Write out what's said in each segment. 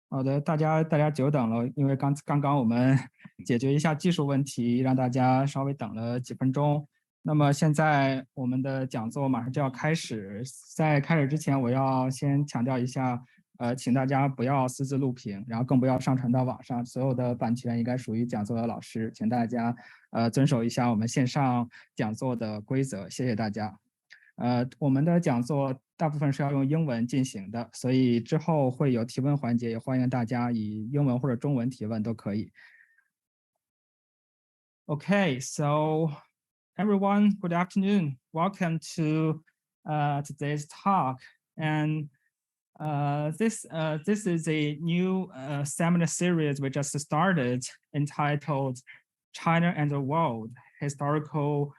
好的，大家久等了，因为刚刚我们解决一下技术问题，让大家稍微等了几分钟。那么现在我们的讲座马上就要开始，在开始之前，我要先强调一下，请大家不要私自录屏，然后更不要上传到网上，所有的版权应该属于讲座的老师，请大家遵守一下我们线上讲座的规则，谢谢大家。我们的讲座大部分是要用英文进行的，所以之后会有提问环节，也欢迎大家以英文或者中文提问都可以。Okay, so everyone, good afternoon. Welcome to today's talk. And this is a new seminar series we just started entitled China and the World, Historical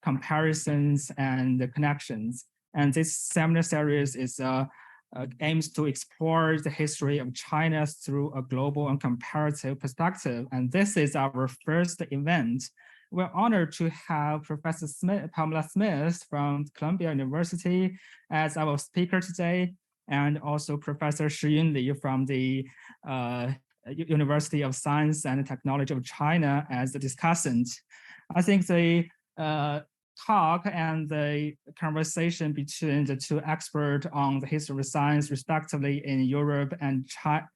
Comparisons and Connections. And this seminar series is aims to explore the history of China through a global and comparative perspective. And this is our first event. We're honored to have Professor Pamela Smith from Columbia University as our speaker today, and also Professor Shiyun Li from the University of Science and Technology of China as the discussant. I think the talk and the conversation between the two experts on the history of science, respectively, in Europe and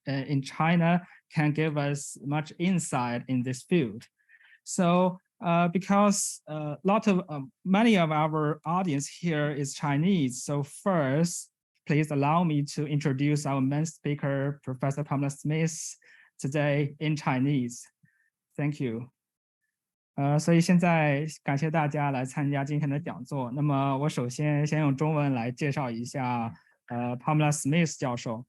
in China, can give us much insight in this field. So, because many of our audience here is Chinese, so first, please allow me to introduce our main speaker, Professor Pamela Smith, today in Chinese. Thank you. 所以现在感谢大家来参加今天的讲座。那么我首先用中文来介绍一下Pamela Smith 教授。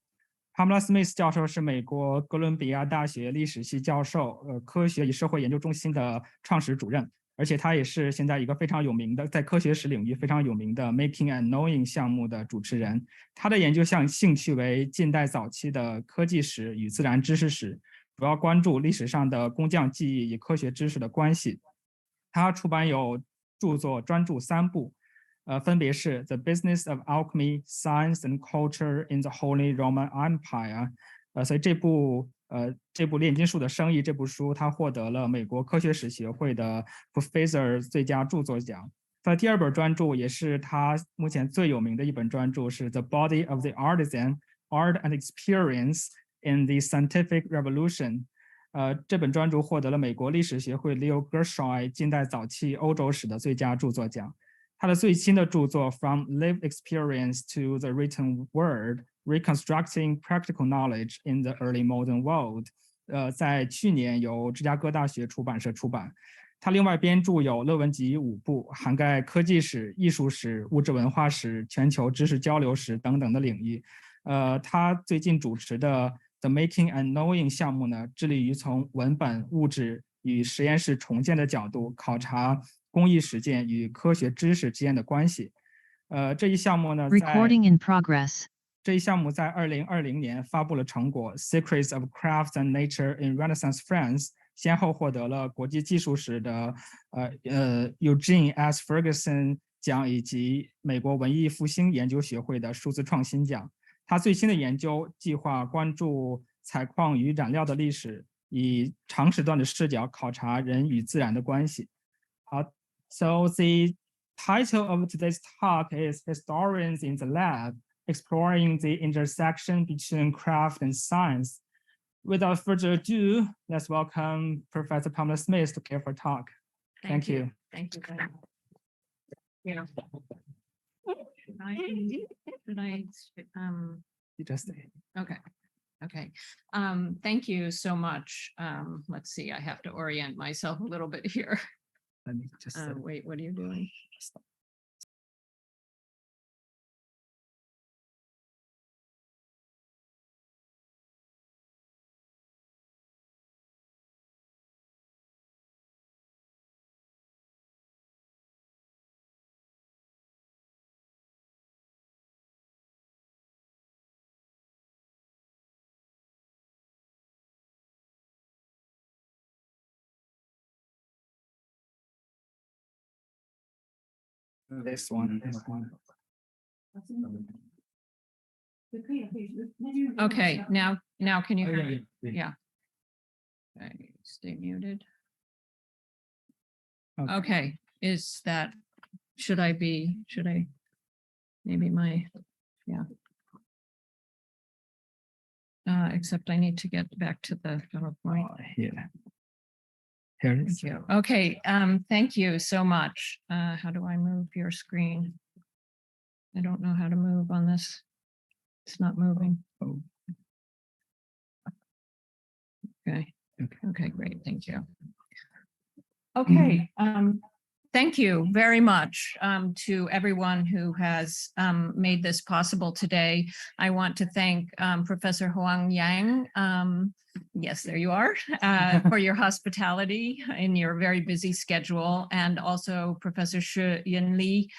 Pamela Smith 教授是美国哥伦比亚大学历史系教授，科学与社会研究中心的创始主任，而且他也是现在一个非常有名的，在科学史领域非常有名的 Making and Knowing 项目的主持人。他的研究兴趣为近代早期的科技史与自然知识史，主要关注历史上的工匠技艺与科学知识的关系。他出版有著作专著3部，分别是《The Business of Alchemy: Science and Culture in the Holy Roman Empire》。所以这部炼金术的生意这部书，他获得了美国科学史协会的 Professor 最佳著作奖。他的第2本专著也是他目前最有名的一本专著，是《The Body of the Artisan: Art and Experience in the Scientific Revolution》。这本专著获得了美国历史协会 Leo Gershwin 近代早期欧洲史的最佳著作奖。他的最新的著作 From Lived Experience to the Written Word: Reconstructing Practical Knowledge in the Early Modern World，在去年由芝加哥大学出版社出版。他另外编著有论文集5部，涵盖科技史、艺术史、物质文化史、全球知识交流史等等的领域。他最近主持的The Making and Knowing 项目呢，致力于从文本、物质与实验室重建的角度考察工艺实践与科学知识之间的关系。这一项目呢，这一项目在2020年发布了成果 Secrets of Crafts and Nature in Renaissance France， 先后获得了国际技术史的Eugene S. Ferguson 奖以及美国文艺复兴研究学会的数字创新奖。他最新的研究计划关注采矿与染料的历史，以长时段的视角考察人与自然的关系。好 ，So the title of today's talk is Historians in the Lab, Exploring the Intersection Between Craft and Science. Without further ado, let's welcome Professor Pamela Smith to give her talk. Thank you. Thank you very much. Yeah. Should I You just say. Okay. Thank you so much. Let's see, I have to orient myself a little bit here. Let me just wait, what are you doing? This one. Okay, now Now, can you Oh, hear yeah, me? yeah. Yeah. Okay, stay muted. Okay. Okay, should I, maybe yeah. Except I need to get back to the PowerPoint. Here. Here it is. Thank you. Okay, thank you so much. How do I move your screen? I don't know how to move on this. It's not moving. Oh, Okay. okay. Okay, great. Thank you. Okay. Thank you very much to everyone who has made this possible today. I want to thank Professor Huang Yang. Yes, there you are, for your hospitality in your very busy schedule, and also Professor Shi Yin Li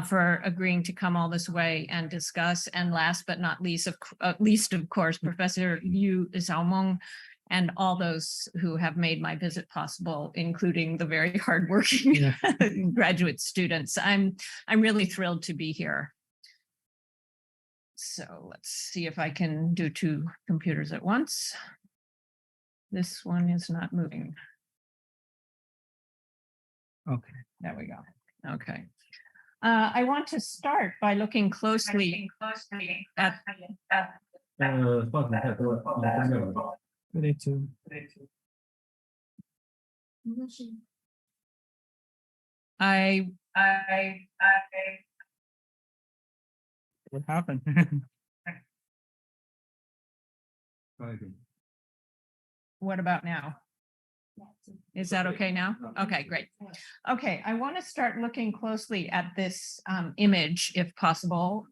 for agreeing to come all this way and discuss. And last but not least, of course, Professor Yu Xiaomeng, and all those who have made my visit possible, including the very hardworking graduate students. I'm really thrilled to be here. So let's see if I can do two computers at once. This one is not moving. Okay. There we go. Okay. I want to start by looking closely at We need to. What happened? What about now? Is that okay now? Okay, great. Okay, I want to start looking closely at this image, if possible.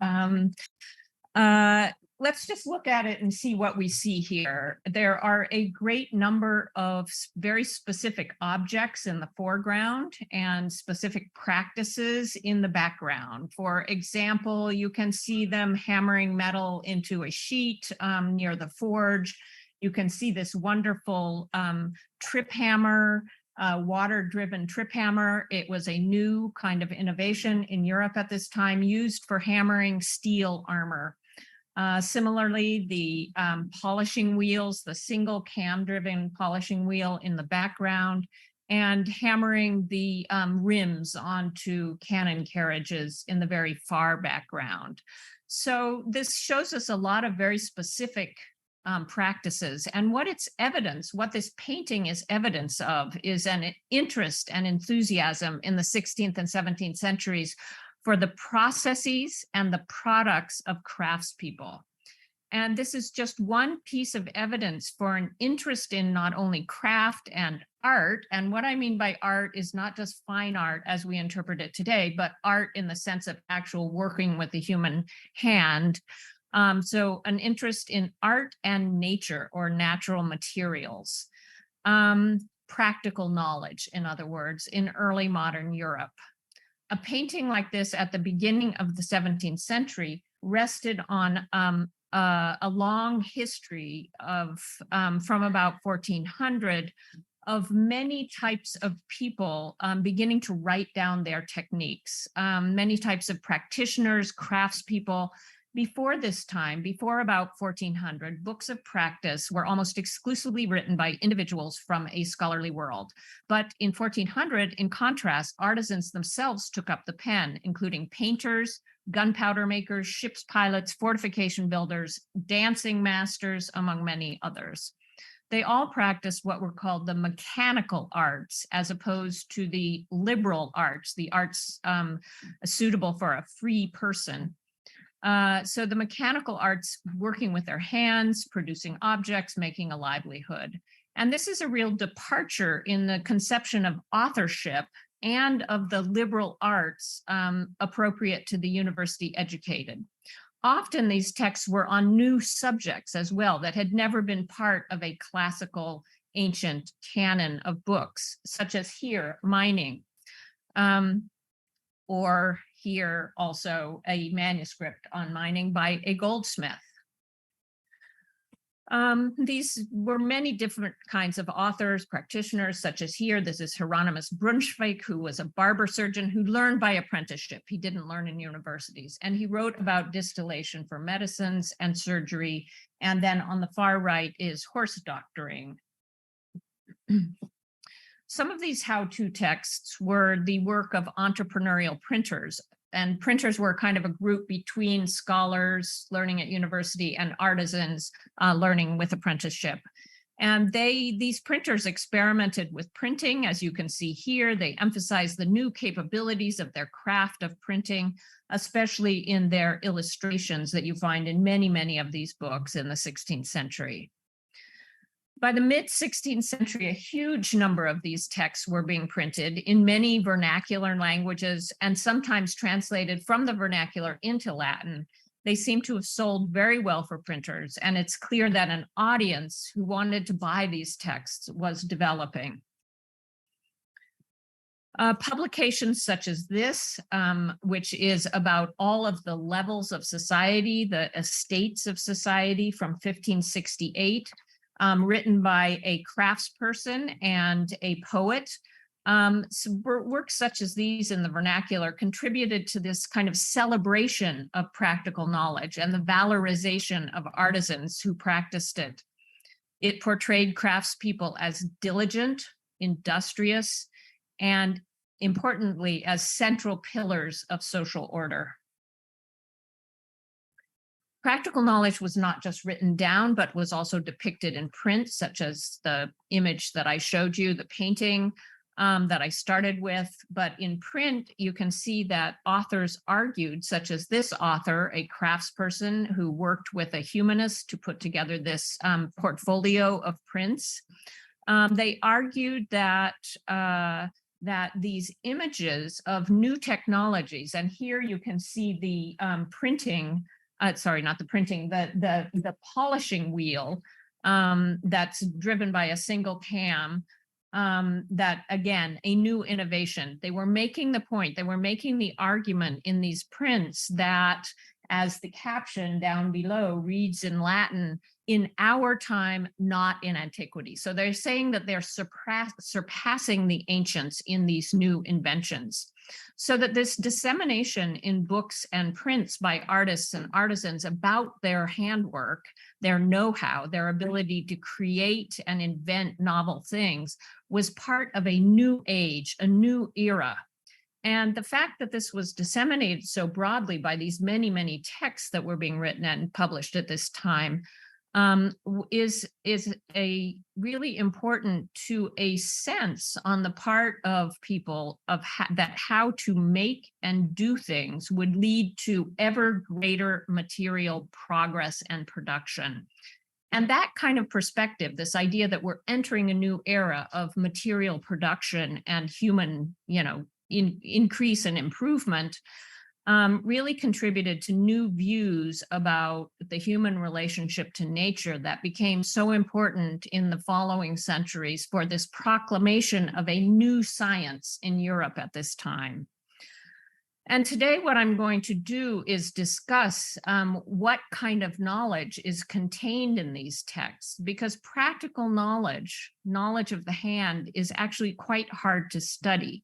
Let's just look at it and see what we see here. There are a great number of very specific objects in the foreground and specific practices in the background. For example, you can see them hammering metal into a sheet near the forge. You can see this wonderful trip hammer, water-driven trip hammer. It was a new kind of innovation in Europe at this time, used for hammering steel armor. Similarly, the polishing wheels, the single cam-driven polishing wheel in the background, and hammering the rims onto cannon carriages in the very far background. So this shows us a lot of very specific practices. And what this painting is evidence of is an interest and enthusiasm in the 16th and 17th centuries for the processes and the products of craftspeople. And this is just one piece of evidence for an interest in not only craft and art. And what I mean by art is not just fine art as we interpret it today, but art in the sense of actual working with the human hand. So an interest in art and nature, or natural materials. Practical knowledge, in other words, in early modern Europe. A painting like this at the beginning of the 17th century rested on a long history of, from about 1400, of many types of people beginning to write down their techniques. Many types of practitioners, craftspeople. Before this time, before about 1400, books of practice were almost exclusively written by individuals from a scholarly world. But in 1400, in contrast, artisans themselves took up the pen, including painters, gunpowder makers, ship's pilots, fortification builders, dancing masters, among many others. They all practiced what were called the mechanical arts, as opposed to the liberal arts, the arts suitable for a free person. So the mechanical arts, working with their hands, producing objects, making a livelihood. And this is a real departure in the conception of authorship and of the liberal arts appropriate to the university educated. Often these texts were on new subjects as well that had never been part of a classical ancient canon of books, such as here, mining, or here also a manuscript on mining by a goldsmith. These were many different kinds of authors, practitioners, such as here. This is Hieronymus Brunschwig, who was a barber surgeon who learned by apprenticeship. He didn't learn in universities. And he wrote about distillation for medicines and surgery. And then on the far right is horse doctoring. Some of these how-to texts were the work of entrepreneurial printers. And printers were kind of a group between scholars learning at university and artisans learning with apprenticeship. And these printers experimented with printing, as you can see here. They emphasized the new capabilities of their craft of printing, especially in their illustrations that you find in many, many of these books in the 16th century. By the mid-16th century, a huge number of these texts were being printed in many vernacular languages and sometimes translated from the vernacular into Latin. They seem to have sold very well for printers, and it's clear that an audience who wanted to buy these texts was developing. Publications such as this, which is about all of the levels of society, the estates of society from 1568, written by a craftsperson and a poet. Works such as these in the vernacular contributed to this kind of celebration of practical knowledge and the valorization of artisans who practiced it. It portrayed craftspeople as diligent, industrious, and importantly, as central pillars of social order. Practical knowledge was not just written down, but was also depicted in print, such as the image that I showed you, the painting that I started with. But in print, you can see that authors argued, such as this author, a craftsperson who worked with a humanist to put together this portfolio of prints. They argued that these images of new technologies, and here you can see the printing, sorry, not the printing, the polishing wheel that's driven by a single cam, that again, a new innovation. They were making the point, they were making the argument in these prints that, as the caption down below reads in Latin, in our time, not in antiquity. So they're saying that they're surpassing the ancients in these new inventions. So that this dissemination in books and prints by artists and artisans about their handwork, their know-how, their ability to create and invent novel things was part of a new age, a new era. And the fact that this was disseminated so broadly by these many, many texts that were being written and published at this time is a really important to a sense on the part of people of that how to make and do things would lead to ever greater material progress and production. And that kind of perspective, this idea that we're entering a new era of material production and human, increase and improvement, really contributed to new views about the human relationship to nature that became so important in the following centuries for this proclamation of a new science in Europe at this time. And today what I'm going to do is discuss what kind of knowledge is contained in these texts, because practical knowledge, knowledge of the hand, is actually quite hard to study.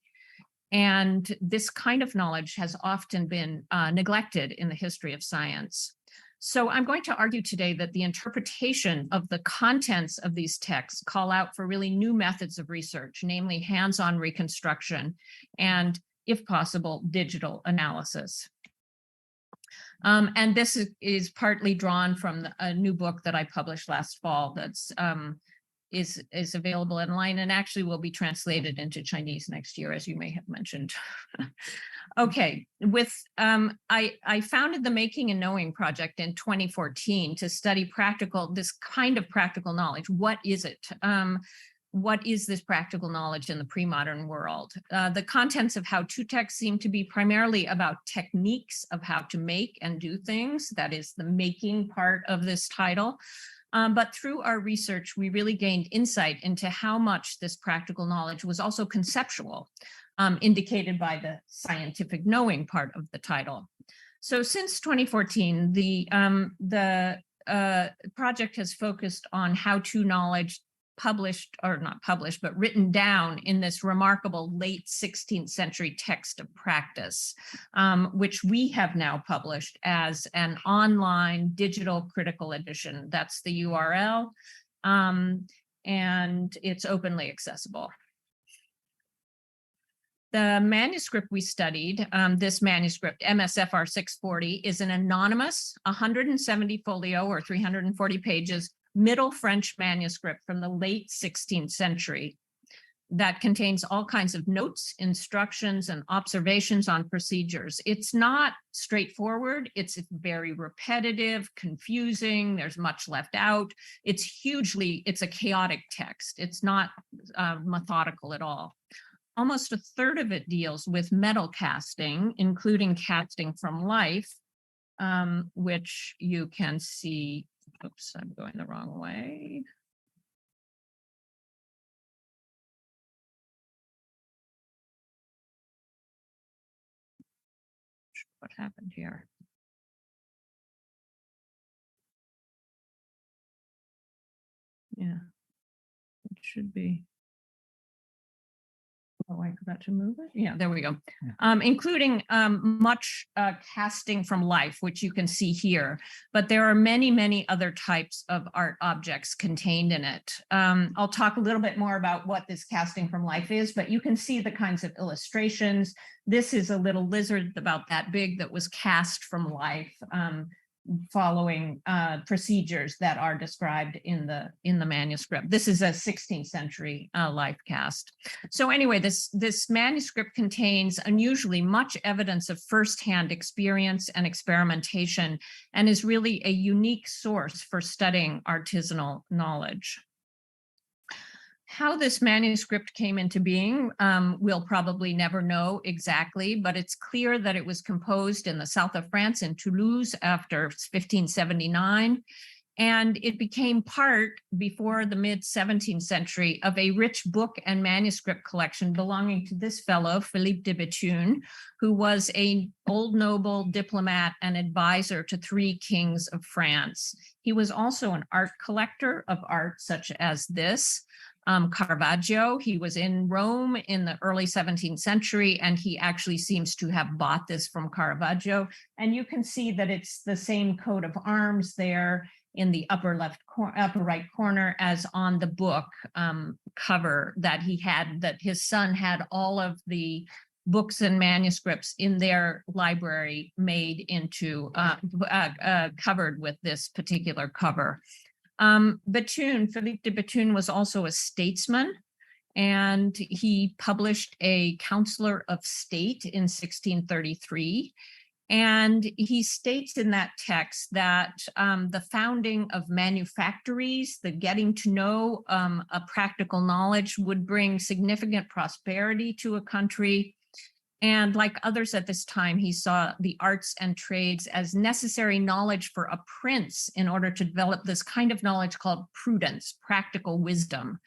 And this kind of knowledge has often been neglected in the history of science. So I'm going to argue today that the interpretation of the contents of these texts call out for really new methods of research, namely hands-on reconstruction and, if possible, digital analysis. And this is partly drawn from a new book that I published last fall that's is available online and actually will be translated into Chinese next year, as you may have mentioned. Okay, I founded the Making and Knowing Project in 2014 to study this kind of practical knowledge. What is it? What is this practical knowledge in the pre-modern world? The contents of how-to texts seem to be primarily about techniques of how to make and do things. That is the making part of this title. But through our research, we really gained insight into how much this practical knowledge was also conceptual, indicated by the scientific knowing part of the title. So since 2014, the project has focused on how-to knowledge published, or not published, but written down in this remarkable late 16th century text of practice, which we have now published as an online digital critical edition. That's the URL, and it's openly accessible. The manuscript we studied, this manuscript, MSFR 640, is an anonymous 170 folio or 340 pages Middle French manuscript from the late 16th century that contains all kinds of notes, instructions, and observations on procedures. It's not straightforward. It's very repetitive, confusing. There's much left out. It's a chaotic text. It's not methodical at all. Almost a third of it deals with metal casting, including casting from life, which you can see. Oops, I'm going the wrong way. What happened here? Yeah, it should be. Oh, I forgot to move it. Yeah, there we go. Including much casting from life, which you can see here. But there are many, many other types of art objects contained in it. I'll talk a little bit more about what this casting from life is, but you can see the kinds of illustrations. This is a little lizard about that big that was cast from life, following procedures that are described in the manuscript. This is a 16th century life cast. So anyway, this manuscript contains unusually much evidence of firsthand experience and experimentation, and is really a unique source for studying artisanal knowledge. How this manuscript came into being, we'll probably never know exactly, but it's clear that it was composed in the south of France in Toulouse after 1579. And it became part, before the mid-17th century, of a rich book and manuscript collection belonging to this fellow, Philippe de Béthune, who was an old noble, diplomat, and advisor to 3 kings of France. He was also an art collector of art such as this. Caravaggio, he was in Rome in the early 17th century, and he actually seems to have bought this from Caravaggio. And you can see that it's the same coat of arms there in the upper right corner as on the book cover that he had, that his son had all of the books and manuscripts in their library made into, covered with this particular cover. Béthune, Philippe de Béthune, was also a statesman, and he published a Counselor of State in 1633. And he states in that text that the founding of manufactories, the getting to know a practical knowledge, would bring significant prosperity to a country. And like others at this time, he saw the arts and trades as necessary knowledge for a prince in order to develop this kind of knowledge called prudence, practical wisdom.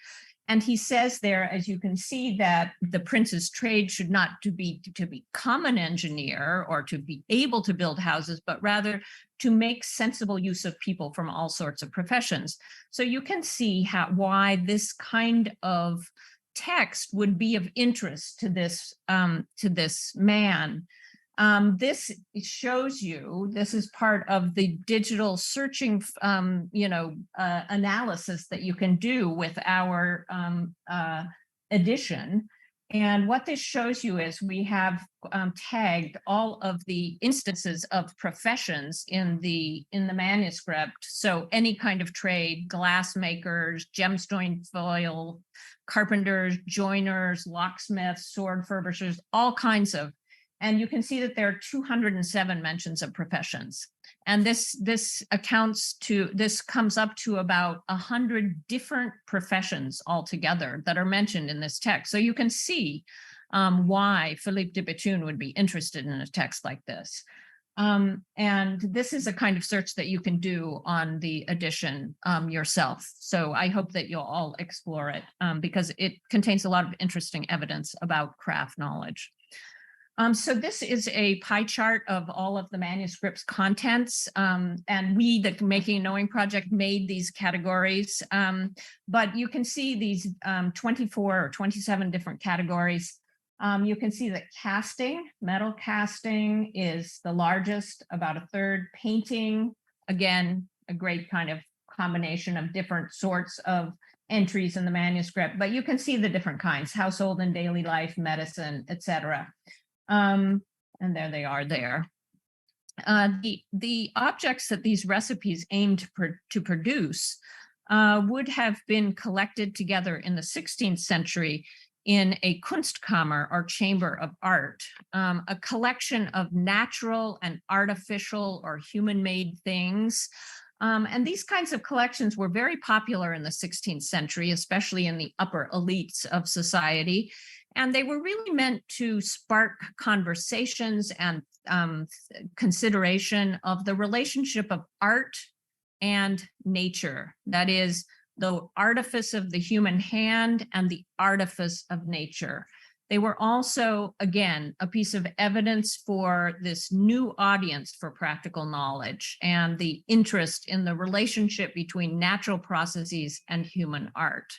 And he says there, as you can see, that the prince's trade should not to become an engineer or to be able to build houses, but rather to make sensible use of people from all sorts of professions. So you can see why this kind of text would be of interest to this man. This shows you, this is part of the digital searching, analysis that you can do with our edition. And what this shows you is we have tagged all of the instances of professions in the manuscript. So any kind of trade, glass makers, gemstone foil, carpenters, joiners, locksmiths, sword furbishers, all kinds of. And you can see that there are 207 mentions of professions. And this comes up to about 100 different professions altogether that are mentioned in this text. So you can see why Philippe de Béthune would be interested in a text like this. And this is a kind of search that you can do on the edition yourself. So I hope that you'll all explore it because it contains a lot of interesting evidence about craft knowledge. So this is a pie chart of all of the manuscript's contents, and we, the Making and Knowing Project, made these categories, but you can see these 24 or 27 different categories. You can see that casting, metal casting, is the largest, about a third. Painting, again, a great kind of combination of different sorts of entries in the manuscript, but you can see the different kinds: household and daily life, medicine, etc. And there they are there. The objects that these recipes aimed to produce would have been collected together in the 16th century in a Kunstkammer, or chamber of art, a collection of natural and artificial or human-made things. And these kinds of collections were very popular in the 16th century, especially in the upper elites of society. And they were really meant to spark conversations and consideration of the relationship of art and nature. That is, the artifice of the human hand and the artifice of nature. They were also, again, a piece of evidence for this new audience for practical knowledge and the interest in the relationship between natural processes and human art.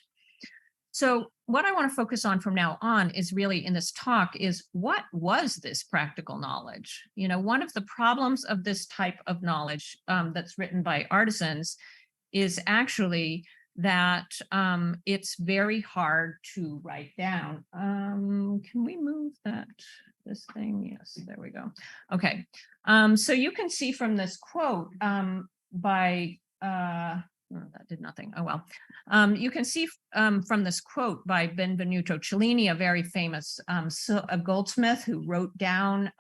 So what I want to focus on from now on is really, in this talk, is what was this practical knowledge? You know, one of the problems of this type of knowledge that's written by artisans is actually that it's very hard to write down. Can we move this thing? Yes, there we go. Okay, so you can see from this quote by, that did nothing, oh well. You can see from this quote by Benvenuto Cellini, a very famous a goldsmith who wrote down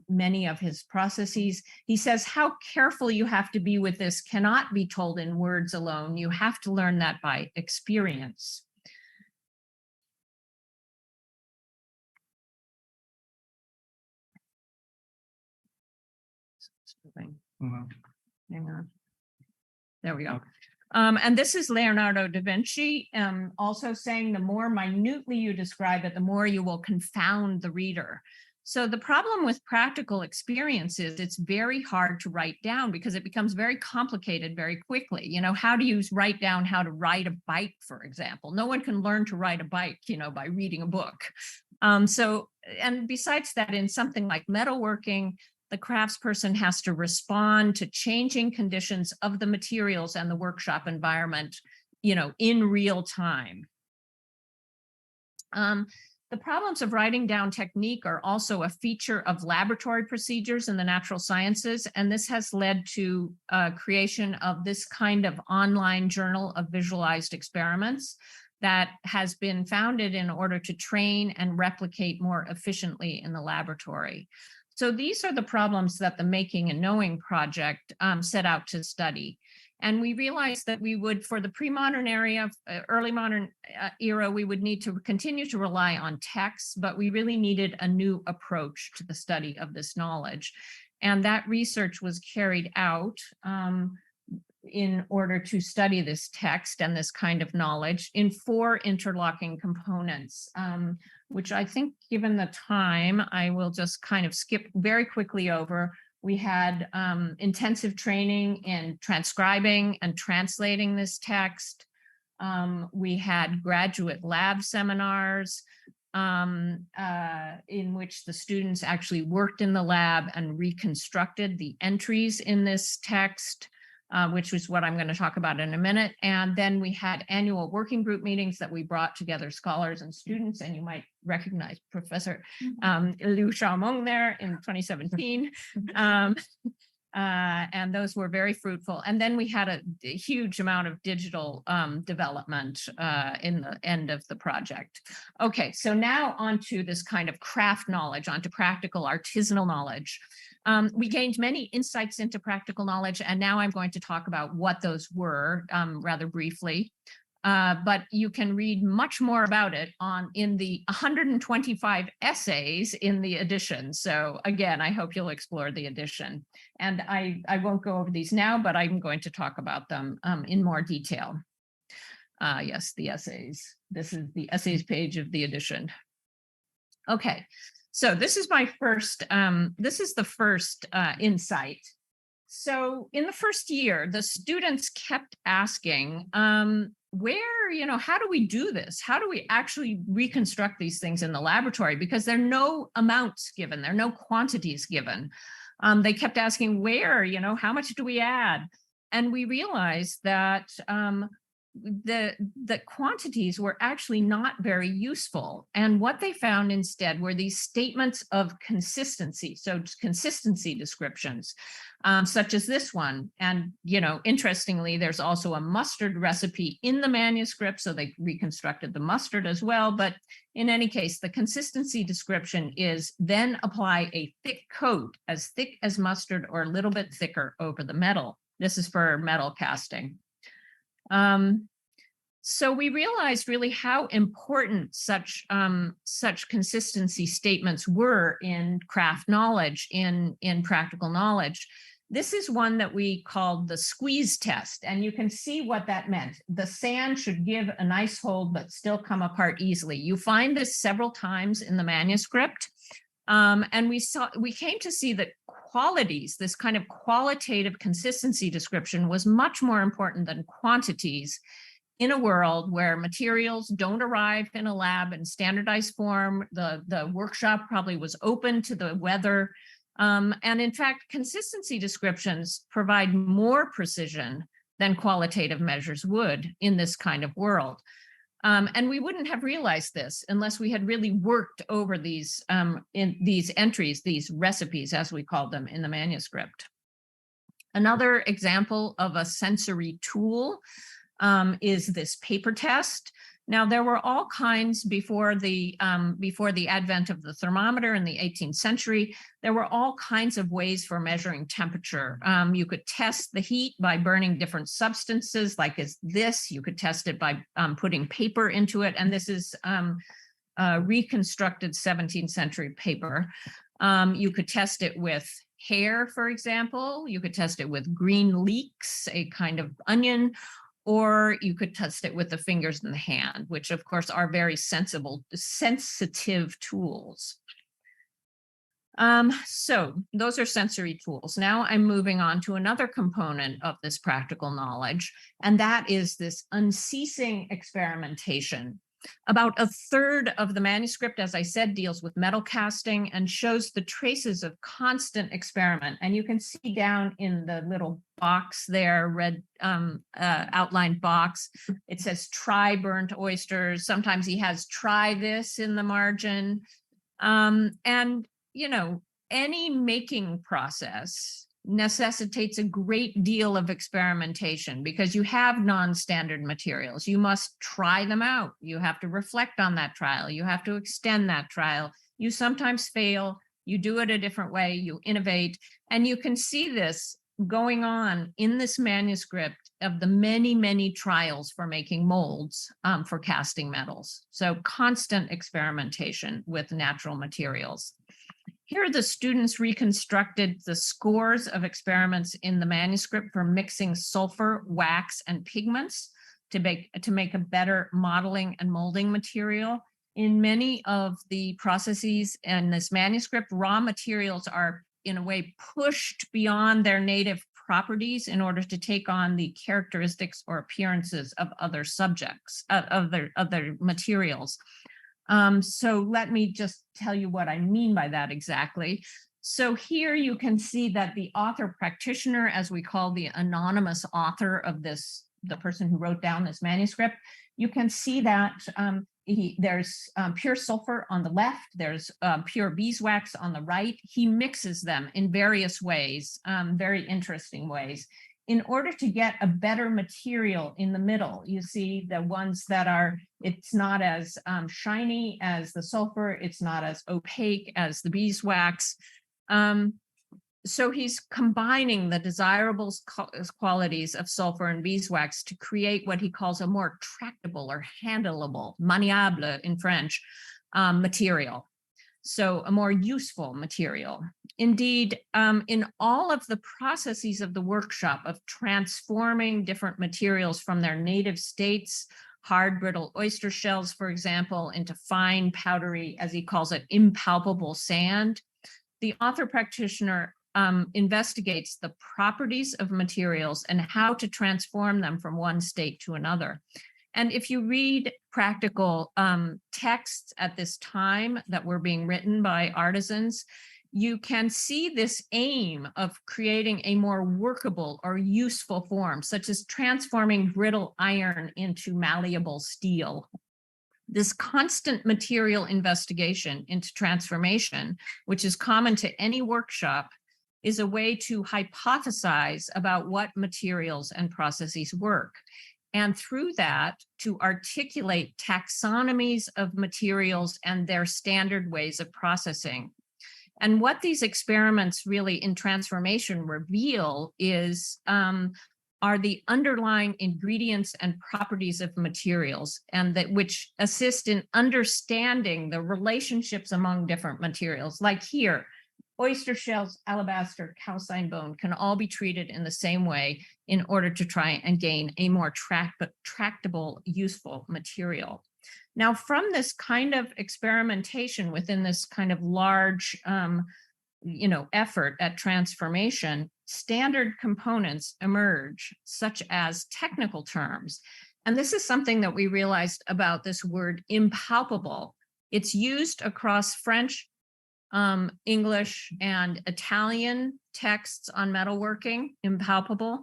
many of his processes. He says, how careful you have to be with this cannot be told in words alone. You have to learn that by experience. Hang on. There we go. And this is Leonardo da Vinci, also saying the more minutely you describe it, the more you will confound the reader. So the problem with practical experience is it's very hard to write down because it becomes very complicated very quickly. You know, how do you write down how to ride a bike, for example? No one can learn to ride a bike, you know, by reading a book. And besides that, in something like metalworking, the craftsperson has to respond to changing conditions of the materials and the workshop environment, you know, in real time. The problems of writing down technique are also a feature of laboratory procedures in the natural sciences, and this has led to creation of this kind of online journal of visualized experiments that has been founded in order to train and replicate more efficiently in the laboratory. So these are the problems that the Making and Knowing Project set out to study. And we realized that we would, for the pre-modern area, early modern era, we would need to continue to rely on texts, but we really needed a new approach to the study of this knowledge. And that research was carried out in order to study this text and this kind of knowledge in 4 interlocking components, which I think, given the time, I will just kind of skip very quickly over. We had intensive training in transcribing and translating this text. We had graduate lab seminars in which the students actually worked in the lab and reconstructed the entries in this text, which is what I'm going to talk about in a minute. And then we had annual working group meetings that we brought together scholars and students, and you might recognize Professor Liu Xiaomeng there in 2017. And those were very fruitful. And then we had a huge amount of digital development in the end of the project. Okay, so now onto this kind of craft knowledge, onto practical artisanal knowledge. We gained many insights into practical knowledge, and now I'm going to talk about what those were rather briefly. But you can read much more about it in the 125 essays in the edition. So again, I hope you'll explore the edition. And I won't go over these now, but I'm going to talk about them in more detail. Yes, the essays. This is the essays page of the edition. Okay. So this is my first, this is the first insight. So in the first year, the students kept asking, where, how do we do this? How do we actually reconstruct these things in the laboratory? Because there are no amounts given, there are no quantities given. They kept asking where, how much do we add? And we realized that the quantities were actually not very useful. And what they found instead were these statements of consistency. So consistency descriptions, such as this one. And, interestingly, there's also a mustard recipe in the manuscript. So they reconstructed the mustard as well. But in any case, the consistency description is then apply a thick coat as thick as mustard or a little bit thicker over the metal. This is for metal casting. So we realized really how important such consistency statements were in craft knowledge, in practical knowledge. This is one that we called the squeeze test, and you can see what that meant. The sand should give a nice hold, but still come apart easily. You find this several times in the manuscript. And we came to see that qualities, this kind of qualitative consistency description, was much more important than quantities in a world where materials don't arrive in a lab in standardized form. The workshop probably was open to the weather. And in fact, consistency descriptions provide more precision than qualitative measures would in this kind of world. And we wouldn't have realized this unless we had really worked over these entries, these recipes, as we called them in the manuscript. Another example of a sensory tool is this paper test. Now, there were all kinds before the advent of the thermometer in the 18th century. There were all kinds of ways for measuring temperature. You could test the heat by burning different substances, like this. You could test it by putting paper into it, and this is reconstructed 17th century paper. You could test it with hair, for example. You could test it with green leeks, a kind of onion, or you could test it with the fingers and the hand, which of course are very sensitive tools. So those are sensory tools. Now I'm moving on to another component of this practical knowledge, and that is this unceasing experimentation. About a third of the manuscript, as I said, deals with metal casting and shows the traces of constant experiment. And you can see down in the little box there, red outlined box, it says try burnt oysters. Sometimes he has try this in the margin. And, any making process necessitates a great deal of experimentation because you have non-standard materials. You must try them out. You have to reflect on that trial. You have to extend that trial. You sometimes fail. You do it a different way. You innovate. And you can see this going on in this manuscript of the many, many trials for making molds for casting metals. So constant experimentation with natural materials. Here, the students reconstructed the scores of experiments in the manuscript for mixing sulfur, wax, and pigments to make a better modeling and molding material. In many of the processes in this manuscript, raw materials are, in a way, pushed beyond their native properties in order to take on the characteristics or appearances of other subjects, of other materials. So let me just tell you what I mean by that exactly. So here you can see that the author practitioner, as we call the anonymous author of this, the person who wrote down this manuscript, you can see that there's pure sulfur on the left, there's pure beeswax on the right. He mixes them in various ways, very interesting ways, in order to get a better material in the middle. You see the ones that are, it's not as shiny as the sulfur, it's not as opaque as the beeswax. So he's combining the desirable qualities of sulfur and beeswax to create what he calls a more tractable or handleable, maniable in French, material. So a more useful material. Indeed, in all of the processes of the workshop of transforming different materials from their native states hard, brittle oyster shells, for example, into fine, powdery, as he calls it, impalpable sand. The author practitioner investigates the properties of materials and how to transform them from one state to another. And if you read practical texts at this time that were being written by artisans, you can see this aim of creating a more workable or useful form, such as transforming brittle iron into malleable steel. This constant material investigation into transformation, which is common to any workshop, is a way to hypothesize about what materials and processes work. And through that, to articulate taxonomies of materials and their standard ways of processing. And what these experiments really in transformation reveal is are the underlying ingredients and properties of materials, and that which assist in understanding the relationships among different materials. Like here, oyster shells, alabaster, calcine bone can all be treated in the same way in order to try and gain a more tractable, useful material. Now, from this kind of experimentation within this kind of large, effort at transformation, standard components emerge, such as technical terms. And this is something that we realized about this word impalpable. It's used across French, English, and Italian texts on metalworking, impalpable.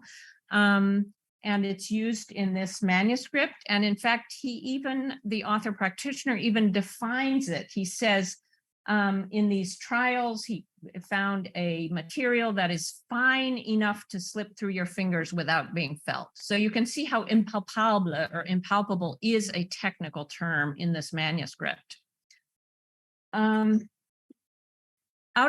And it's used in this manuscript. And in fact, the author practitioner even defines it. He says, in these trials, he found a material that is fine enough to slip through your fingers without being felt. So you can see how impalpable or impalpable is a technical term in this manuscript. Out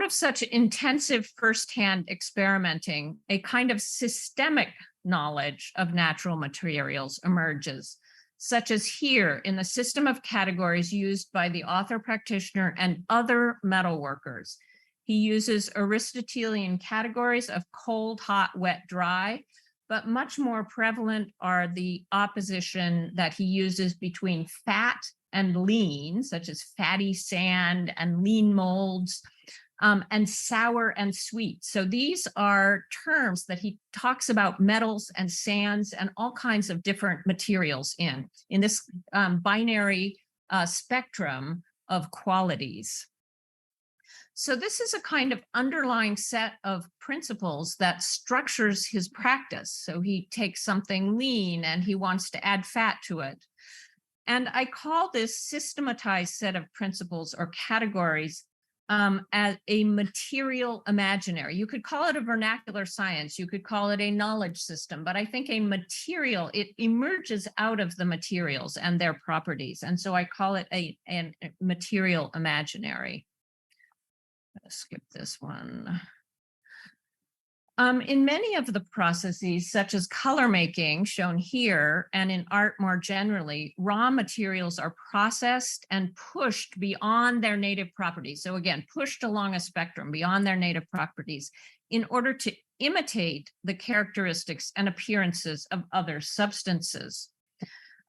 of such intensive firsthand experimenting, a kind of systemic knowledge of natural materials emerges, such as here in the system of categories used by the author practitioner and other metalworkers. He uses Aristotelian categories of cold, hot, wet, dry, but much more prevalent are the opposition that he uses between fat and lean, such as fatty sand and lean molds, and sour and sweet. So these are terms that he talks about metals and sands and all kinds of different materials in this binary spectrum of qualities. So this is a kind of underlying set of principles that structures his practice. So he takes something lean and he wants to add fat to it. And I call this systematized set of principles or categories as a material imaginary. You could call it a vernacular science, you could call it a knowledge system, but I think a material, it emerges out of the materials and their properties. And so I call it a material imaginary. Let's skip this one. In many of the processes, such as color making, shown here, and in art more generally, raw materials are processed and pushed beyond their native properties. So again, pushed along a spectrum beyond their native properties in order to imitate the characteristics and appearances of other substances.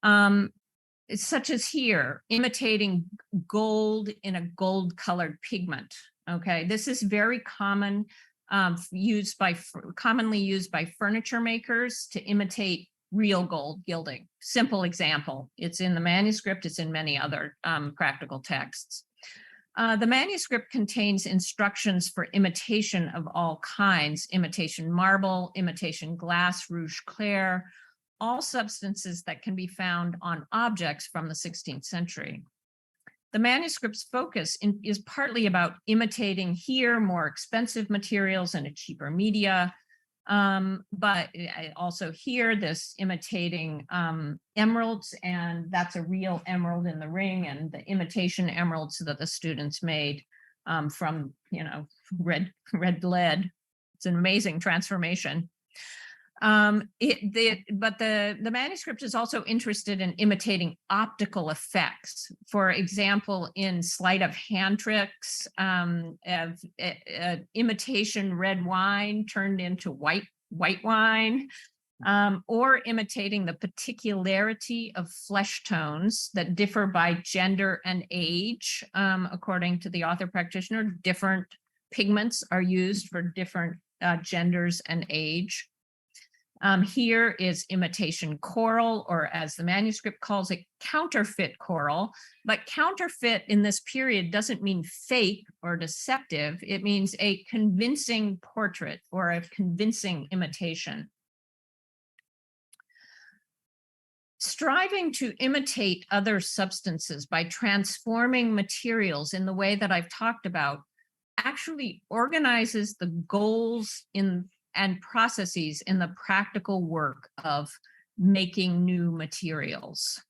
Such as here, imitating gold in a gold-colored pigment. Okay, this is very common. Commonly used by furniture makers to imitate real gold gilding. Simple example. It's in the manuscript. It's in many other practical texts. The manuscript contains instructions for imitation of all kinds: imitation marble, imitation glass, rouge clair, all substances that can be found on objects from the 16th century. The manuscript's focus is partly about imitating here more expensive materials in a cheaper media, but also here this imitating emeralds, and that's a real emerald in the ring, and the imitation emeralds that the students made from red lead. It's an amazing transformation. But the manuscript is also interested in imitating optical effects. For example, in sleight of hand tricks, imitation red wine turned into white wine, or imitating the particularity of flesh tones that differ by gender and age. According to the author practitioner, different pigments are used for different genders and age. Here is imitation coral, or as the manuscript calls it, counterfeit coral. But counterfeit in this period doesn't mean fake or deceptive. It means a convincing portrait or a convincing imitation. Striving to imitate other substances by transforming materials in the way that I've talked about actually organizes the goals and processes in the practical work of making new materials.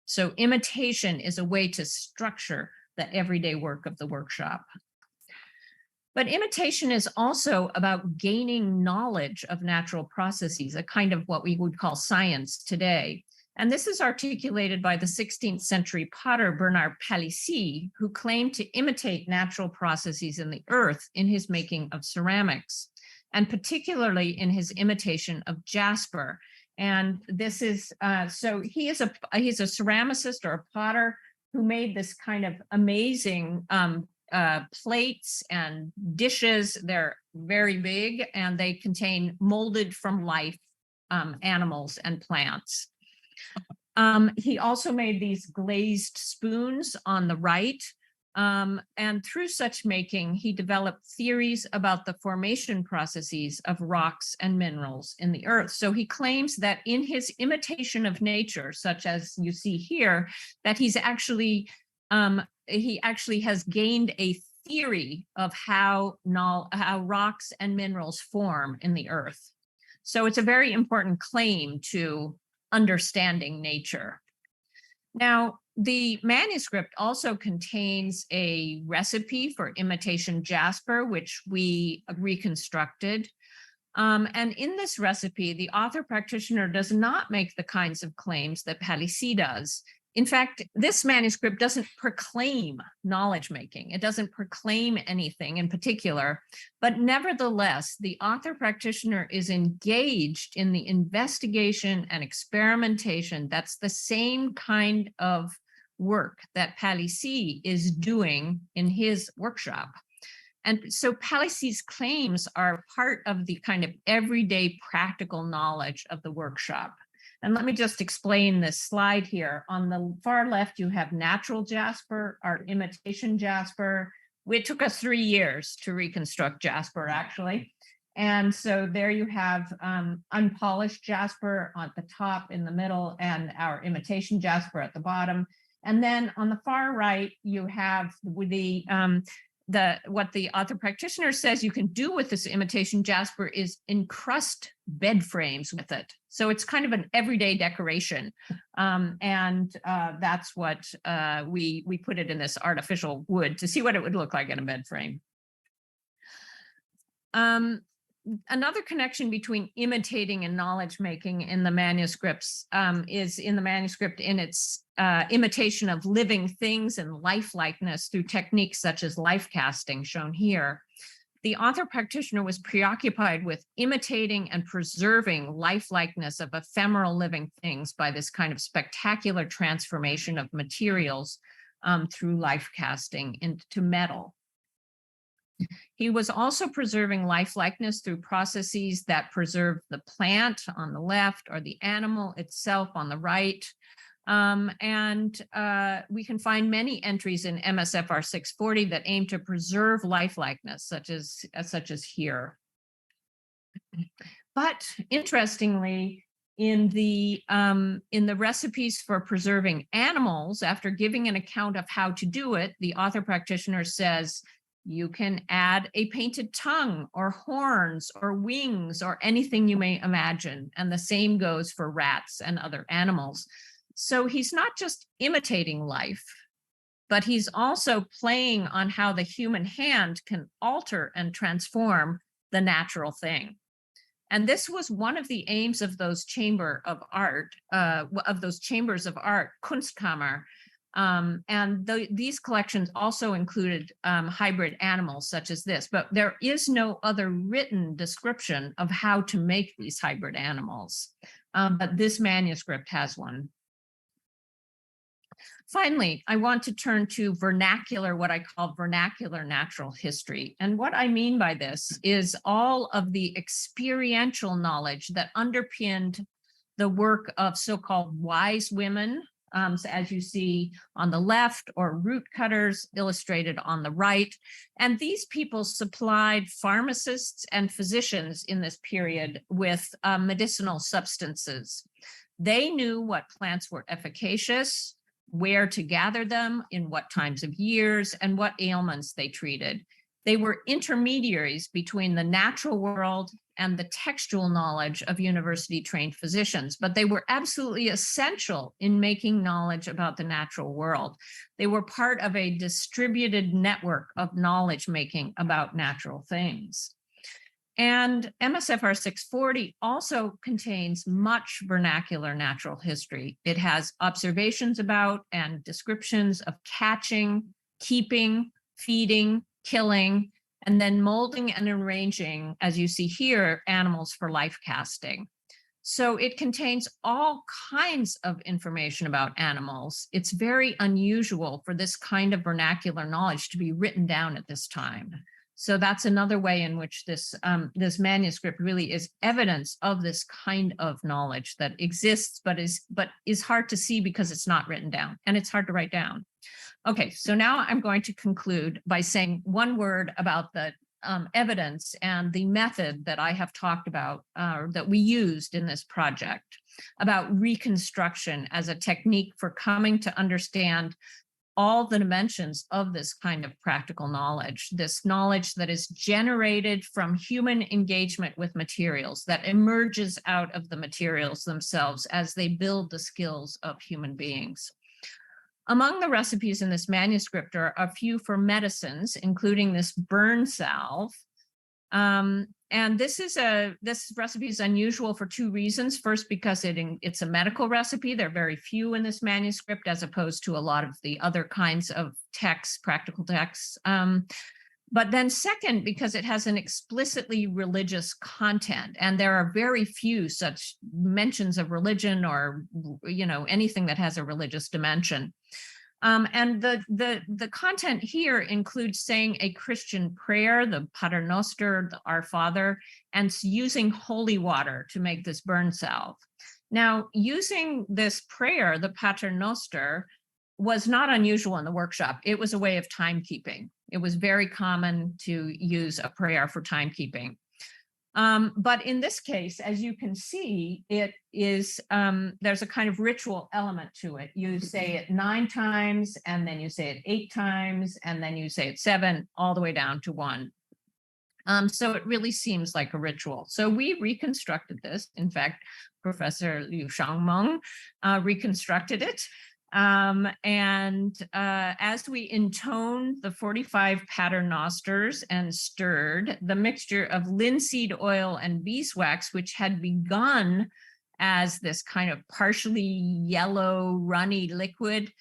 So imitation is a way to structure the everyday work of the workshop. But imitation is also about gaining knowledge of natural processes, a kind of what we would call science today. And this is articulated by the 16th century potter Bernard Palissy, who claimed to imitate natural processes in the earth in his making of ceramics, and particularly in his imitation of jasper. And this is, so he's a ceramicist or a potter who made this kind of amazing plates and dishes. They're very big and they contain molded from life animals and plants. He also made these glazed spoons on the right. And through such making, he developed theories about the formation processes of rocks and minerals in the earth. So he claims that in his imitation of nature, such as you see here, that he actually has gained a theory of how rocks and minerals form in the earth. So it's a very important claim to understanding nature. Now, the manuscript also contains a recipe for imitation jasper, which we reconstructed. And in this recipe, the author practitioner does not make the kinds of claims that Palissy does. In fact, this manuscript doesn't proclaim knowledge making. It doesn't proclaim anything in particular, but nevertheless, the author practitioner is engaged in the investigation and experimentation. That's the same kind of work that Palissy is doing in his workshop. And so Palissy's claims are part of the kind of everyday practical knowledge of the workshop. And let me just explain this slide here. On the far left, you have natural jasper, our imitation jasper. It took us 3 years to reconstruct jasper, actually. And so there you have unpolished jasper at the top in the middle and our imitation jasper at the bottom. And then on the far right, you have what the author practitioner says you can do with this imitation jasper is encrust bed frames with it. So it's kind of an everyday decoration. And that's what we put it in this artificial wood to see what it would look like in a bed frame. Another connection between imitating and knowledge making in the manuscripts is in the manuscript in its imitation of living things and lifelikeness through techniques such as life casting, shown here. The author practitioner was preoccupied with imitating and preserving lifelikeness of ephemeral living things by this kind of spectacular transformation of materials through life casting into metal. He was also preserving lifelikeness through processes that preserve the plant on the left or the animal itself on the right. We can find many entries in MSFR 640 that aim to preserve lifelikeness, such as here. But interestingly, in the recipes for preserving animals, after giving an account of how to do it, the author practitioner says, you can add a painted tongue or horns or wings or anything you may imagine. And the same goes for rats and other animals. So he's not just imitating life, but he's also playing on how the human hand can alter and transform the natural thing. And this was one of the aims of those chambers of art, Kunstkammer, These collections also included hybrid animals such as this, but there is no other written description of how to make these hybrid animals. But this manuscript has one. Finally, I want to turn to vernacular, what I call vernacular natural history. And what I mean by this is all of the experiential knowledge that underpinned the work of so-called wise women, so as you see on the left, or root cutters illustrated on the right. And these people supplied pharmacists and physicians in this period with medicinal substances. They knew what plants were efficacious, where to gather them, in what times of years, and what ailments they treated. They were intermediaries between the natural world and the textual knowledge of university-trained physicians, but they were absolutely essential in making knowledge about the natural world. They were part of a distributed network of knowledge making about natural things. And MSFR 640 also contains much vernacular natural history. It has observations about and descriptions of catching, keeping, feeding, killing, and then molding and arranging, as you see here, animals for life casting. So it contains all kinds of information about animals. It's very unusual for this kind of vernacular knowledge to be written down at this time. So that's another way in which this manuscript really is evidence of this kind of knowledge that exists, but is hard to see because it's not written down, and it's hard to write down. Okay, so now I'm going to conclude by saying one word about the evidence and the method that I have talked about, that we used in this project, about reconstruction as a technique for coming to understand all the dimensions of this kind of practical knowledge, this knowledge that is generated from human engagement with materials, that emerges out of the materials themselves as they build the skills of human beings. Among the recipes in this manuscript are a few for medicines, including this burn salve. And this recipe is unusual for two reasons. First, because it's a medical recipe. There are very few in this manuscript, as opposed to a lot of the other kinds of texts, practical texts. But then second, because it has an explicitly religious content, and there are very few such mentions of religion or, anything that has a religious dimension. And the content here includes saying a Christian prayer, the Pater Noster, the Our Father, and using holy water to make this burn salve. Now, using this prayer, the Pater Noster, was not unusual in the workshop. It was a way of timekeeping. It was very common to use a prayer for timekeeping. But in this case, as you can see, it is, there's a kind of ritual element to it. You say it 9 times, and then you say it 8 times, and then you say it 7, all the way down to 1. So it really seems like a ritual. So we reconstructed this. In fact, Professor Liu Shangmeng reconstructed it. As we intoned the 45 paternosters and stirred, the mixture of linseed oil and beeswax, which had begun as this kind of partially yellow, runny liquid,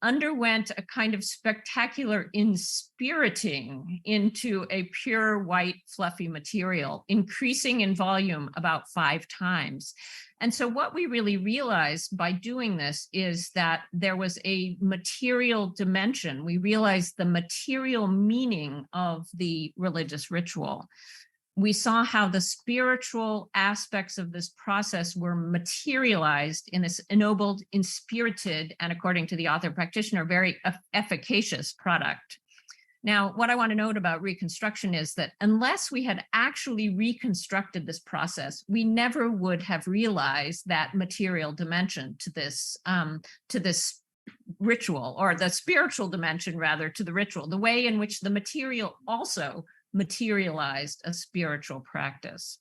underwent a kind of spectacular inspiriting into a pure white fluffy material, increasing in volume about 5 times. And so what we really realized by doing this is that there was a material dimension. We realized the material meaning of the religious ritual. We saw how the spiritual aspects of this process were materialized in this ennobled, inspirited, and according to the author practitioner, very efficacious product. Now, what I want to note about reconstruction is that unless we had actually reconstructed this process, we never would have realized that material dimension to this ritual, or the spiritual dimension rather to the ritual, the way in which the material also materialized a spiritual practice.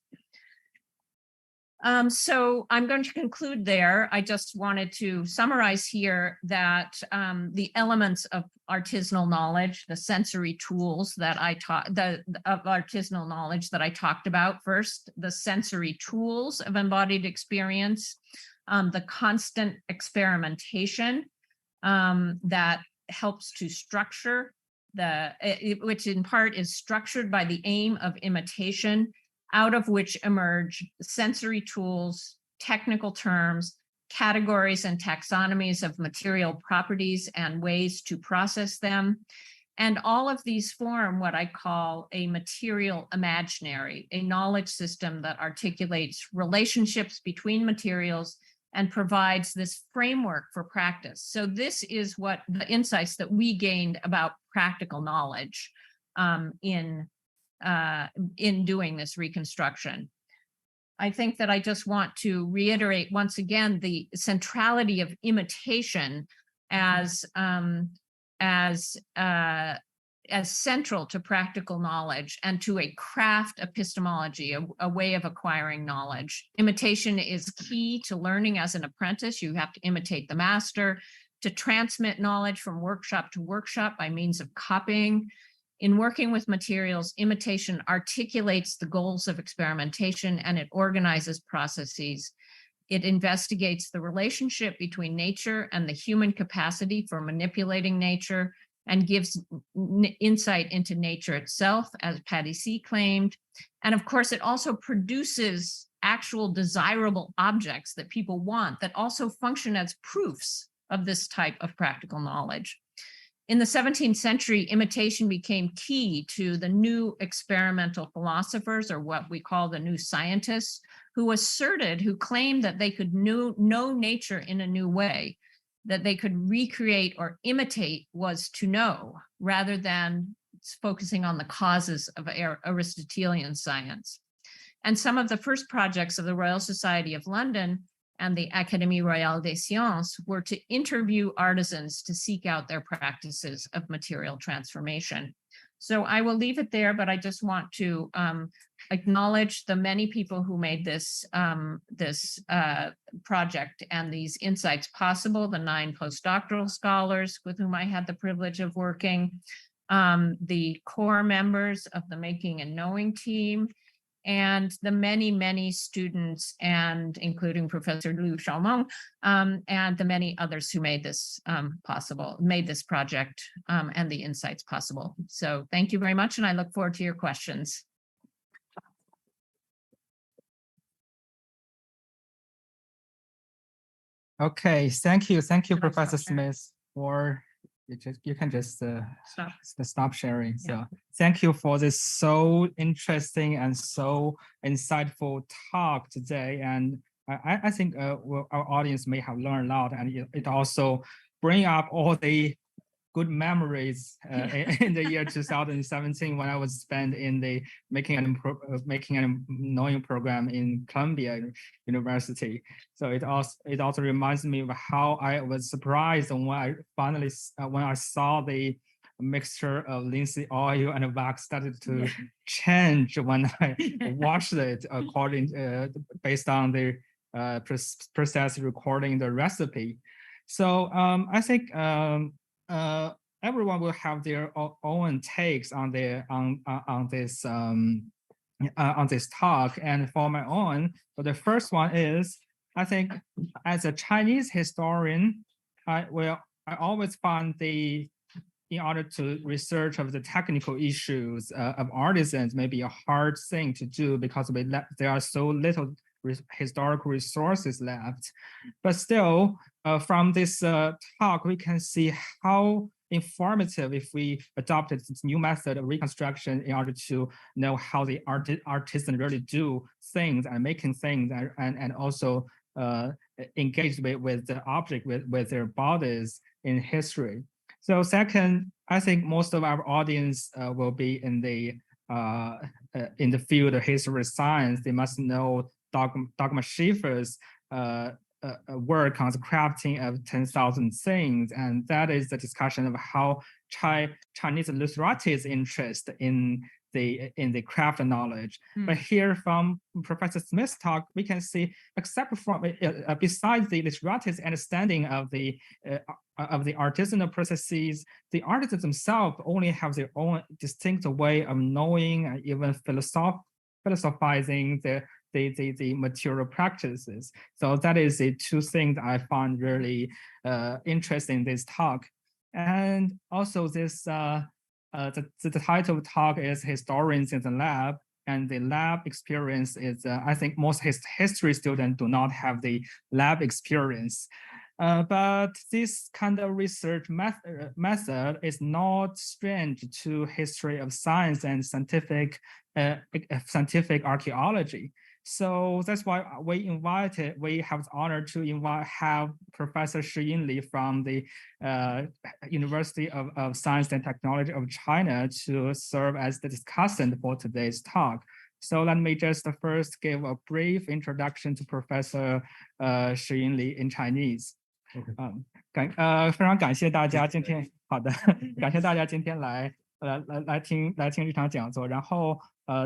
So I'm going to conclude there. I just wanted to summarize here that the elements of artisanal knowledge, the sensory tools that I taught, of artisanal knowledge that I talked about first, the sensory tools of embodied experience, the constant experimentation, that helps to structure which in part is structured by the aim of imitation, out of which emerge sensory tools, technical terms, categories and taxonomies of material properties and ways to process them. And all of these form what I call a material imaginary, a knowledge system that articulates relationships between materials and provides this framework for practice. So this is what the insights that we gained about practical knowledge in doing this reconstruction. I think that I just want to reiterate once again the centrality of imitation as central to practical knowledge and to a craft epistemology, a way of acquiring knowledge. Imitation is key to learning as an apprentice. You have to imitate the master, to transmit knowledge from workshop to workshop by means of copying. In working with materials, imitation articulates the goals of experimentation and it organizes processes. It investigates the relationship between nature and the human capacity for manipulating nature and gives insight into nature itself, as Patty C. claimed. And of course, it also produces actual desirable objects that people want that also function as proofs of this type of practical knowledge. In the 17th century, imitation became key to the new experimental philosophers, or what we call the new scientists, who claimed that they could know nature in a new way, that they could recreate or imitate was to know, rather than focusing on the causes of Aristotelian science. And some of the first projects of the Royal Society of London and the Académie Royale des Sciences were to interview artisans to seek out their practices of material transformation. So I will leave it there, but I just want to acknowledge the many people who made this project and these insights possible, the 9 postdoctoral scholars with whom I had the privilege of working, the core members of the Making and Knowing team, and the many, many students, and including Professor Liu Xiaomeng, and the many others who made this possible, made this project and the insights possible. So thank you very much, and I look forward to your questions. Okay, thank you, Professor Smith, for you can just stop sharing. Yeah. So thank you for this so interesting and so insightful talk today. And I think our audience may have learned a lot, and it also bring up all the good memories in the year 2017 when I was spent in the Making and Knowing program in Columbia University. So it also reminds me of how I was surprised when I saw the mixture of linseed oil and wax started to change when I washed it based on the process recording the recipe. So I think everyone will have their own takes on this talk, and for my own, but the first one is, I think as a Chinese historian, I always find in order to research of the technical issues of artisans may be a hard thing to do because there are so little historical resources left. But still, from this talk, we can see how informative if we adopted this new method of reconstruction in order to know how the artisan really do things and making things and also engage with the object with their bodies in history. So second, I think most of our audience will be in the field of history science. They must know Dagmar Schiffer's work on the crafting of 10,000 things, and that is the discussion of how Chinese literati's interest in the craft knowledge. But here from Professor Smith's talk, we can see, except from besides the literati's understanding of the artisanal processes, the artisans themselves only have their own distinct way of knowing and even philosophizing the material practices. So that is the two things I found really interesting in this talk. And also this, the title of the talk is Historians in the Lab. And the lab experience is, I think most history students do not have the lab experience. But this kind of research method is not strange to history of science and scientific archaeology. So that's why we have the honor to have Professor Shiying Li from the University of Science and Technology of China to serve as the discussant for today's talk. So let me just first give a brief introduction to Professor Shiying Li in Chinese. Okay. 非常感谢大家今天，好的，感谢大家今天来听这场讲座。然后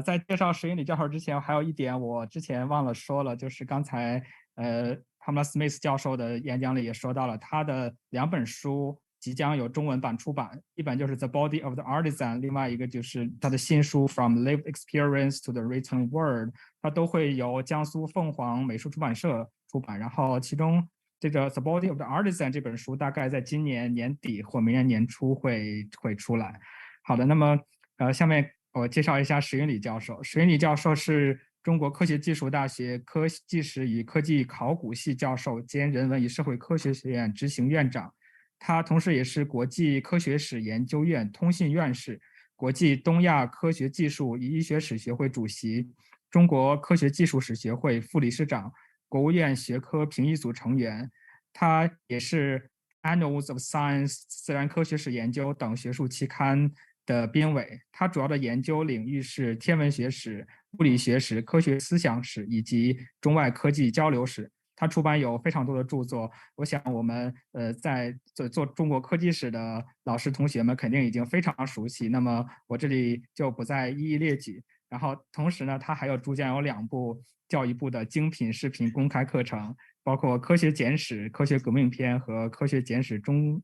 在介绍石英里教授之前，还有一点我之前忘了说了，就是刚才Pamela Smith 教授的演讲里也说到了，他的2本书即将有中文版出版，一本就是 The Body of the Artisan， 另外一个就是他的新书 From Lived Experience to the Written Word， 它都会由江苏凤凰美术出版社出版。然后其中这个 The Body of the Artisan 这本书大概在今年年底或明年年初会出来。好的，那么下面我介绍一下石英里教授。石英里教授是中国科学技术大学科技史与科技考古系教授兼人文与社会科学学院执行院长。他同时也是国际科学史研究院通信院士、国际东亚科学技术与医学史协会主席、中国科学技术史协会副理事长、国务院学科评议组成员。他也是 Annals of Science 自然科学史研究等学术期刊的编委。他主要的研究领域是天文学史、物理学史、科学思想史以及中外科技交流史。他出版有非常多的著作，我想我们在做中国科技史的老师同学们肯定已经非常熟悉，那么我这里就不再一一列举。然后同时呢，他还有主讲有2部教育部的精品视频公开课程，包括科学简史、科学革命篇和科学简史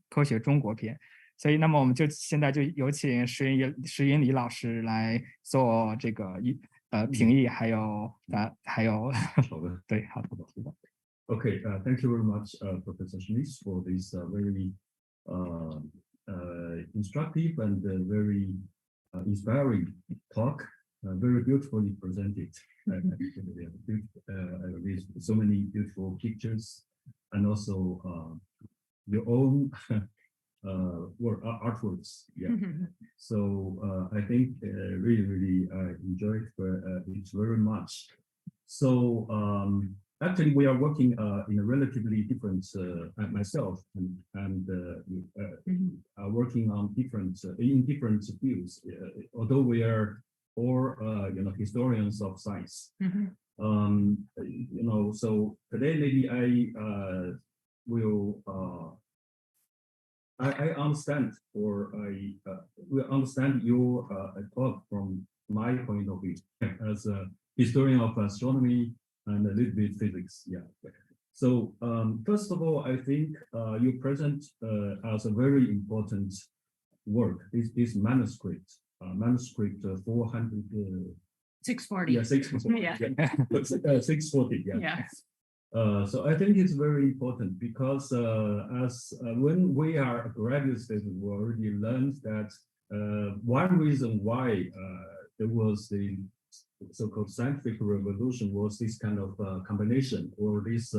科学中国篇。所以那么我们现在就有请石英里老师来做这个评议，还有好的，对，好的。Okay, thank you very much, Professor Smith, for this very instructive and very inspiring talk. Very beautifully presented. So many beautiful pictures, and also your own artworks. Yeah. So I think really I enjoyed it very much. So actually, we are working in a relatively different. Myself and are working on different fields. Although we are all historians of science. So today maybe I will I understand or I will understand your talk from my point of view as a historian of astronomy and a little bit physics. Yeah. So first of all, I think you present as a very important work this manuscript 400 640. Yeah, 640. Yeah. 640. Yeah. Yeah. So I think it's very important because when we are a graduate student, we already learned that one reason why there was the so-called scientific revolution was this kind of combination or this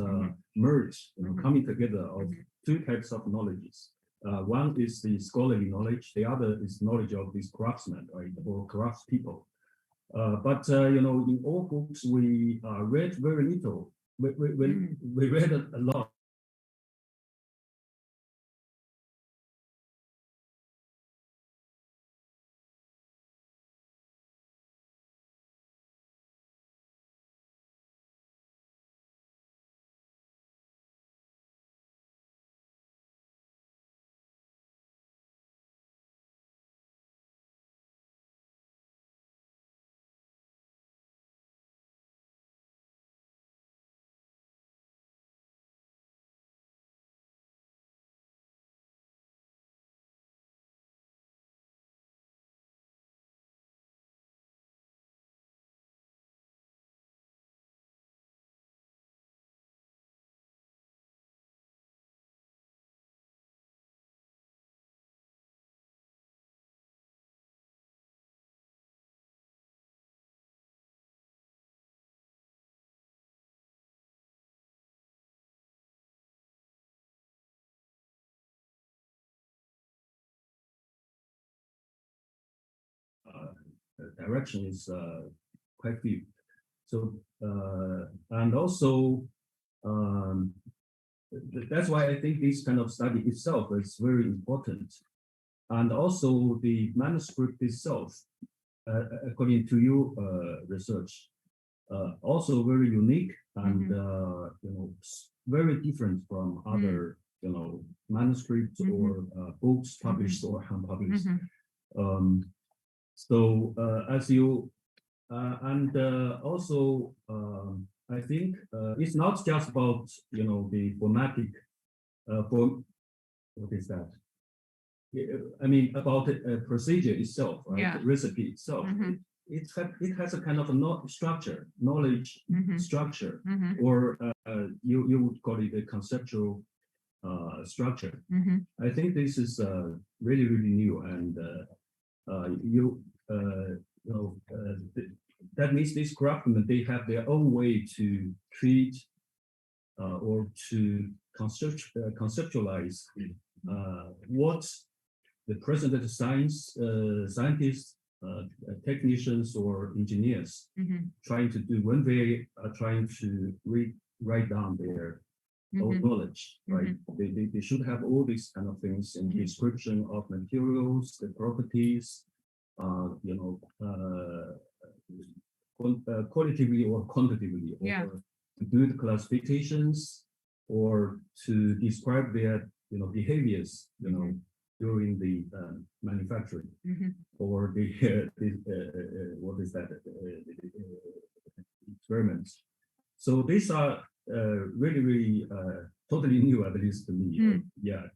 merge, coming together of two types of knowledges. One is the scholarly knowledge, the other is knowledge of these craftsmen, right, or craftspeople. But in all books we read very little. We read a lot. direction is quite few. So and also that's why I think this kind of study itself is very important. And also the manuscript itself, according to your research, also very unique and very different from other manuscripts or books published or unpublished. So as you and also I think it's not just about the formatic what is that? I mean about the procedure itself, right? Yeah. The recipe itself. It has a kind of a structure, knowledge structure, or you would call it a conceptual structure. I think this is really new, and that means these craftsmen, they have their own way to treat or to conceptualize what the present scientists, technicians or engineers trying to do when they are trying to write down their own knowledge, right? They should have all these kind of things in description of materials, the properties, qualitatively or quantitatively, or to do the classifications, or to describe their behaviors, during the manufacturing, or the what is that experiments. So these are really totally new, at least to me. Yeah.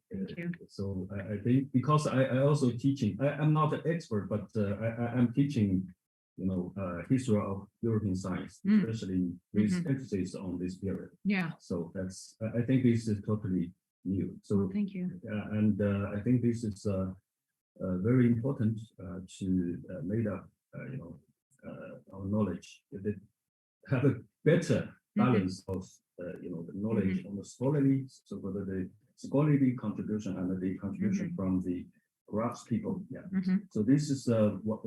So I think because I also teaching. I'm not an expert, but I'm teaching. History of European science, especially with emphasis on this period. Yeah. So that's. I think this is totally new. So thank you. And I think this is very important to make up, our knowledge. That have a better balance of, the knowledge on the scholarly, so whether the scholarly contribution and the contribution from the crafts people. Yeah. So this is what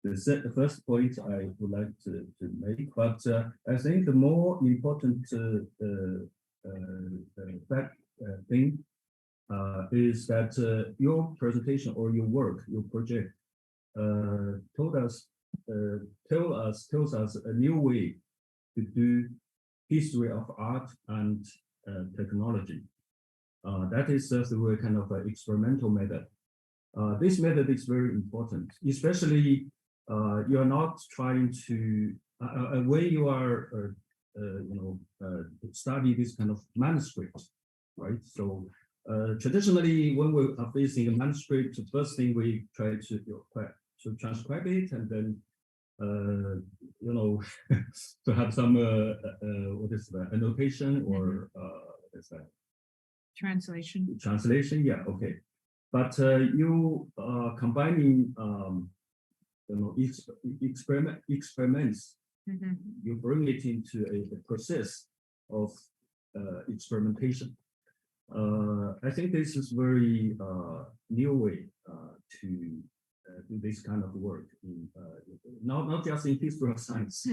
the first point I would like to make. But I think the more important thing is that your presentation or your work, your project, tells us a new way to do history of art and technology. That is the kind of experimental method. This method is very important, especially you are not trying to when you are study this kind of manuscript, right? So traditionally, when we are facing a manuscript, the first thing we try to transcribe it, and then to have some what is that, annotation or what is that? Translation, yeah, okay. But you combining experiments, you bring it into a process of experimentation. I think this is very new way to do this kind of work in not just in history of science,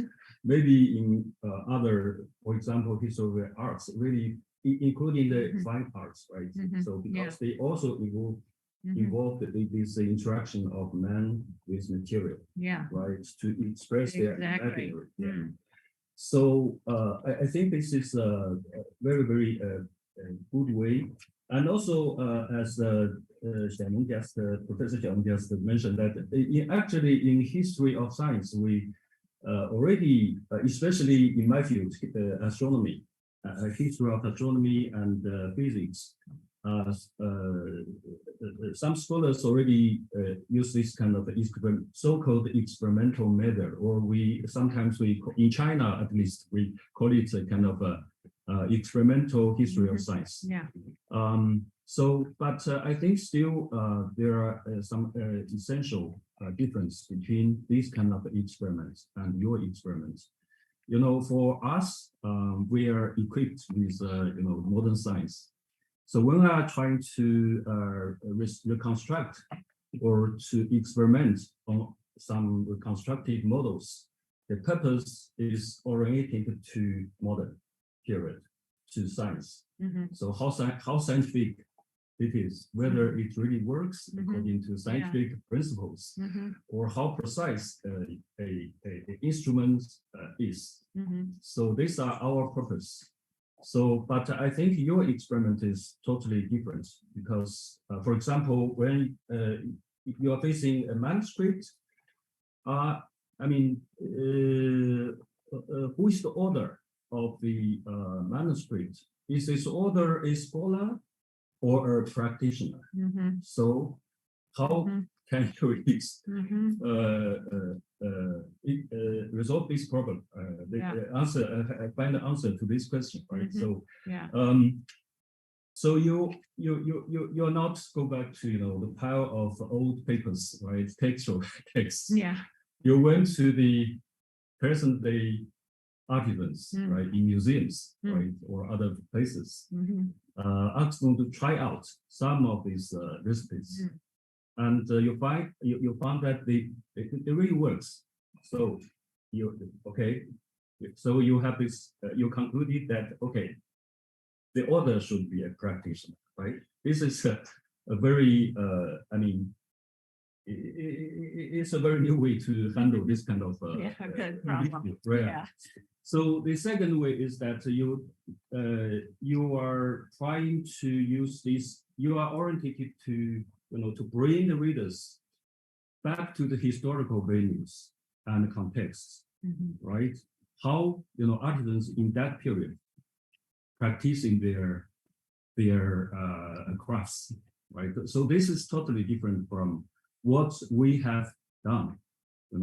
maybe in other, for example, history of arts, really including the fine arts, right? So because they also involved this interaction of man with material, right, to express their imaginary. So I think this is a very good way. And also, as Professor Xiaomeng just mentioned, that actually in history of science, we already, especially in my field, astronomy, history of astronomy and physics, some scholars already use this kind of so-called experimental method, or sometimes in China at least, we call it a kind of experimental history of science. But I think still there are some essential difference between these kind of experiments and your experiments. For us, we are equipped with modern science. So when we are trying to reconstruct or to experiment on some reconstructed models. The purpose is oriented to modern period, to science. So how scientific it is, whether it really works according to scientific principles, or how precise a instrument is. So these are our purpose. So, but I think your experiment is totally different because, for example, when you are facing a manuscript, I mean, who is the author of the manuscript? Is this author a scholar or a practitioner? So, how can you resolve this problem? Find the answer to this question, right? So, so you're not go back to the pile of old papers, right? Textual texts. You went to the present day artisans, right, in museums, right, or other places. Ask them to try out some of these recipes, and you found that it really works. So so you have this. You concluded that the author should be a practitioner, right? This is a very I mean, it's a very new way to handle this kind of good problem. So the second way is that you are trying to use this. You are oriented to to bring the readers back to the historical venues and contexts, right? How artisans in that period practicing their crafts, right? So this is totally different from what we have done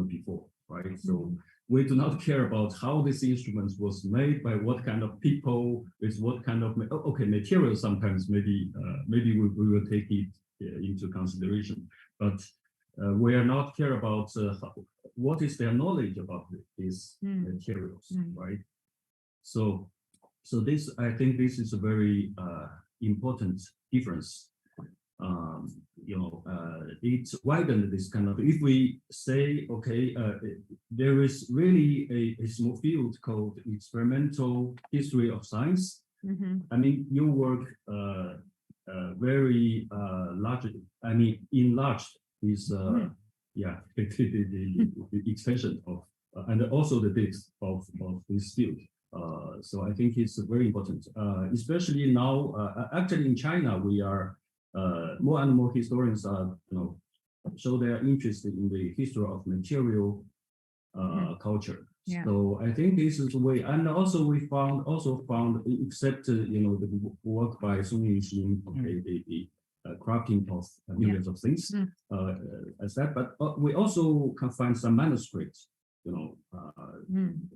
before, right? So we do not care about how this instrument was made, by what kind of people, with what kind of material. Sometimes maybe we will take it into consideration, but we are not care about what is their knowledge about these materials, right? So this, I think this is a very important difference. It's widened this kind of, if we say, there is really a small field called experimental history of science. I mean, you work very largely, I mean, enlarged this, the extension of, and also the depth of this field. So I think it's very important, especially now, actually in China, we are, more and more historians are, show their interest in the history of material culture. So I think this is the way, and also we found, except the work by Song Yunxin, the crafting of millions of things, as that, but we also can find some manuscripts.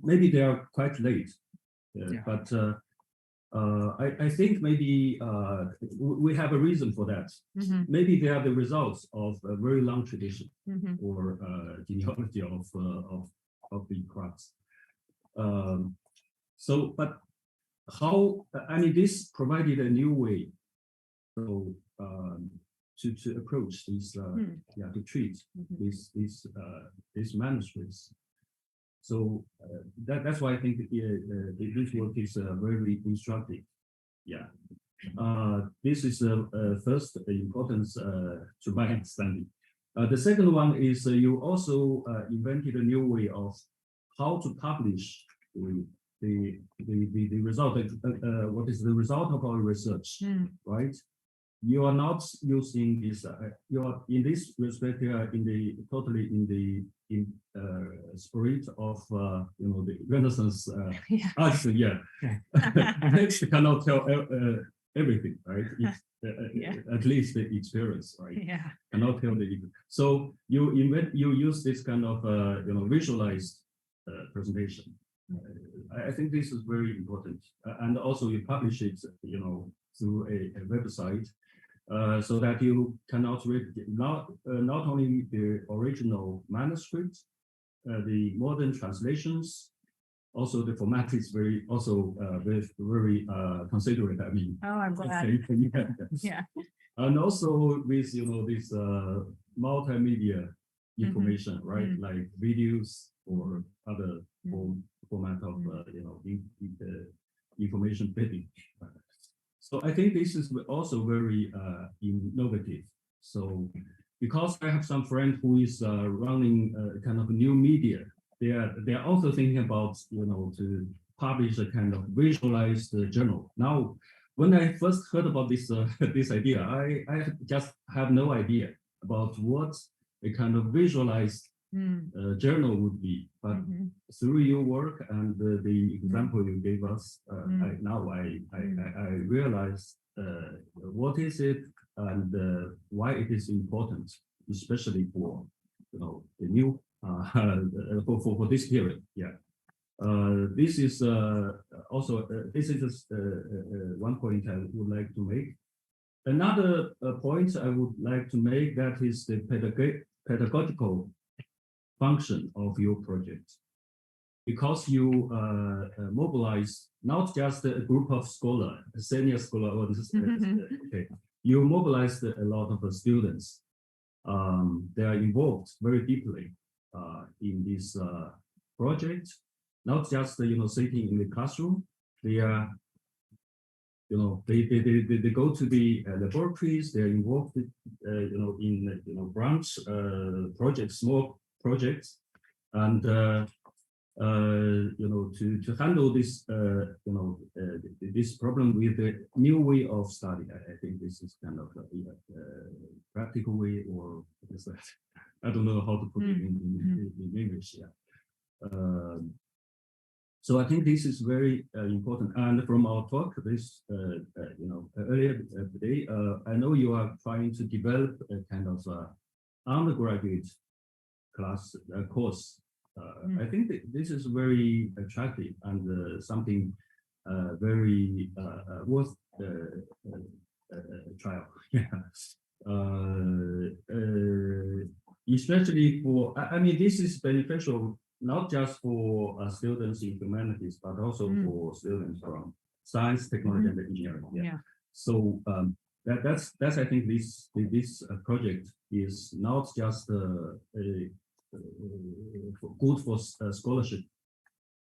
Maybe they are quite late, but. I think maybe we have a reason for that. Maybe they are the results of a very long tradition or genealogy of the crafts. So, but how? I mean, this provided a new way, so to approach these, to treat these manuscripts. So that's why I think this work is very instructive. This is first importance to my understanding. The second one is you also invented a new way of how to publish the result. What is the result of our research, right? You are not using this. You are in this respect. You are totally in the spirit of the Renaissance art. Text cannot tell everything, right? At least the experience, right? Cannot tell the. So you use this kind of visualized presentation. I think this is very important, and also you publish it through a website. So that you cannot read not only the original manuscript, the modern translations, also the format is very considerate. I mean, I'm glad. And also with this multimedia information, right? Like videos or other format of information feeding. So I think this is also very innovative. So because I have some friend who is running kind of new media, they are also thinking about to publish a kind of visualized journal. Now, when I first heard about this this idea, I just have no idea about what a kind of visualized journal would be. But through your work and the example you gave us, I realize what is it and why it is important, especially for the new for this period. Yeah. This is also this is one point I would like to make. Another point I would like to make, that is the pedagogical function of your project, because you mobilize not just a group of scholars, a senior scholar, or okay, you mobilized a lot of students. They are involved very deeply in this project. Not just sitting in the classroom, they are they go to the laboratories. They are involved in branch projects, small projects, and to handle this this problem with a new way of study. I think this is kind of a practical way, or I don't know how to put it in English. Yeah. So I think this is very important. And from our talk, this earlier today, I know you are trying to develop a kind of undergraduate class course. I think this is very attractive and something very worth trial. Yeah. Especially for, I mean, this is beneficial not just for students in humanities, but also for students from science, technology, and engineering. Yeah. So that's I think this project is not just good for scholarship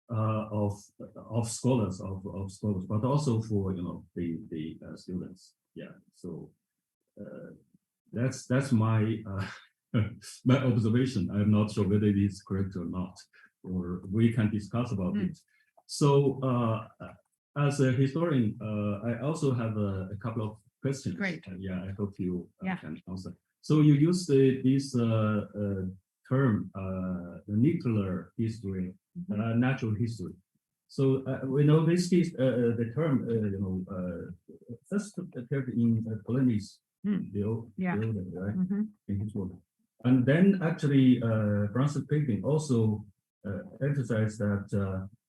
of scholars, but also for the students. Yeah. So that's my my observation. I'm not sure whether it is correct or not, or we can discuss about it. So as a historian, I also have a couple of questions. Great. Yeah, I hope you can answer. So you use this term, nuclear history, natural history. So we know this is the term, first appeared in Polanyi's building, right? In his work. And then actually, Francis Bacon also emphasized that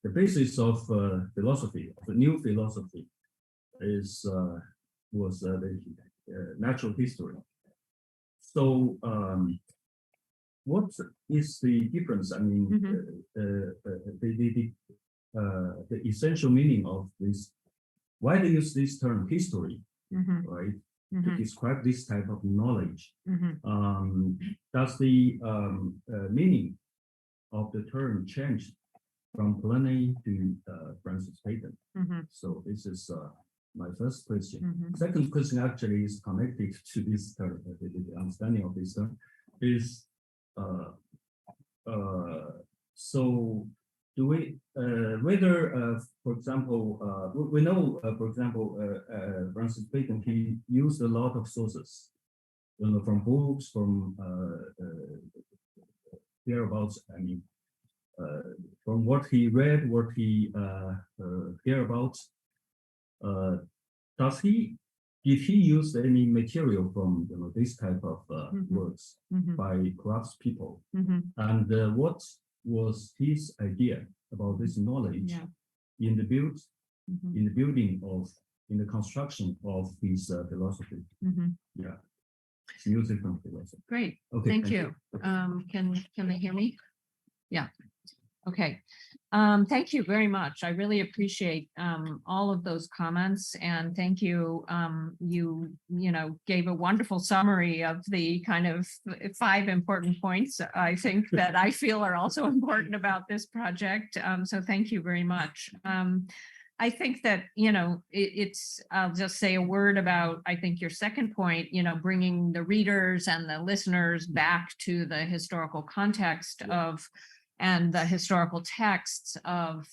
the basis of philosophy, of the new philosophy, was the natural history. So, what is the difference? I mean, the essential meaning of this. Why they use this term history, right? To describe this type of knowledge. Does the meaning of the term change from Polanyi to Francis Bacon? So this is my first question. Second question actually is connected to this term, the understanding of this term is so do we whether for example we know for example Francis Bacon, he used a lot of sources, from books, from hereabouts. I mean, from what he read, what he hereabouts. Did he use any material from this type of works by craftspeople? And what was his idea about this knowledge in the building of, in the construction of his philosophy? Yeah, music and philosophy. Great. Okay, Thank you. Can they hear me? Yeah. Okay. Thank you very much. I really appreciate all of those comments, and thank you. You gave a wonderful summary of the kind of 5 important points I think that I feel are also important about this project. So thank you very much. I think that, I'll just say a word about, I think, your second point, bringing the readers and the listeners back to the historical context and the historical texts of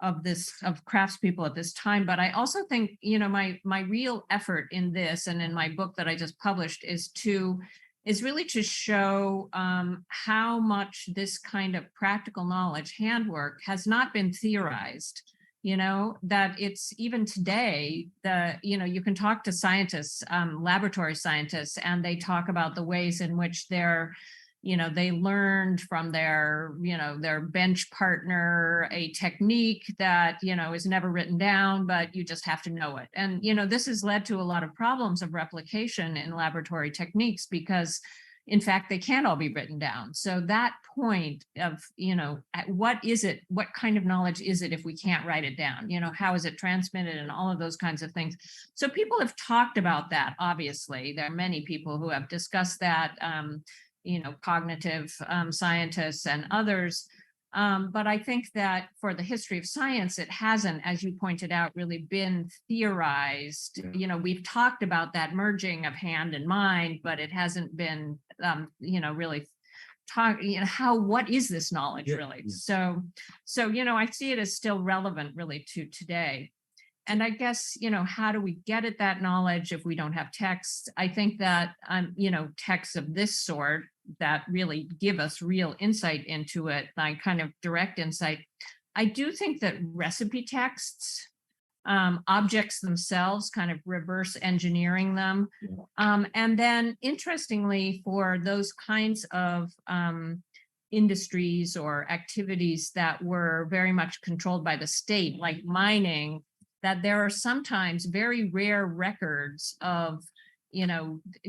craftspeople at this time. But I also think, my real effort in this and in my book that I just published is really to show how much this kind of practical knowledge, handwork, has not been theorized. That it's even today, you can talk to scientists, laboratory scientists, and they talk about the ways in which they learned from their bench partner a technique that, is never written down, but you just have to know it. And, this has led to a lot of problems of replication in laboratory techniques because, in fact, they can't all be written down. So that point of, what is it? What kind of knowledge is it if we can't write it down? How is it transmitted and all of those kinds of things? So people have talked about that, obviously. There are many people who have discussed that, cognitive scientists and others. But I think that for the history of science, it hasn't, as you pointed out, really been theorized. We've talked about that merging of hand and mind, but it hasn't been, really what is this knowledge really? So, I see it as still relevant really to today. And I guess, how do we get at that knowledge if we don't have texts? I think that, texts of this sort that really give us real insight into it, like kind of direct insight. I do think that recipe texts, objects themselves, kind of reverse engineering them. And then interestingly, for those kinds of industries or activities that were very much controlled by the state, like mining, that there are sometimes very rare records of,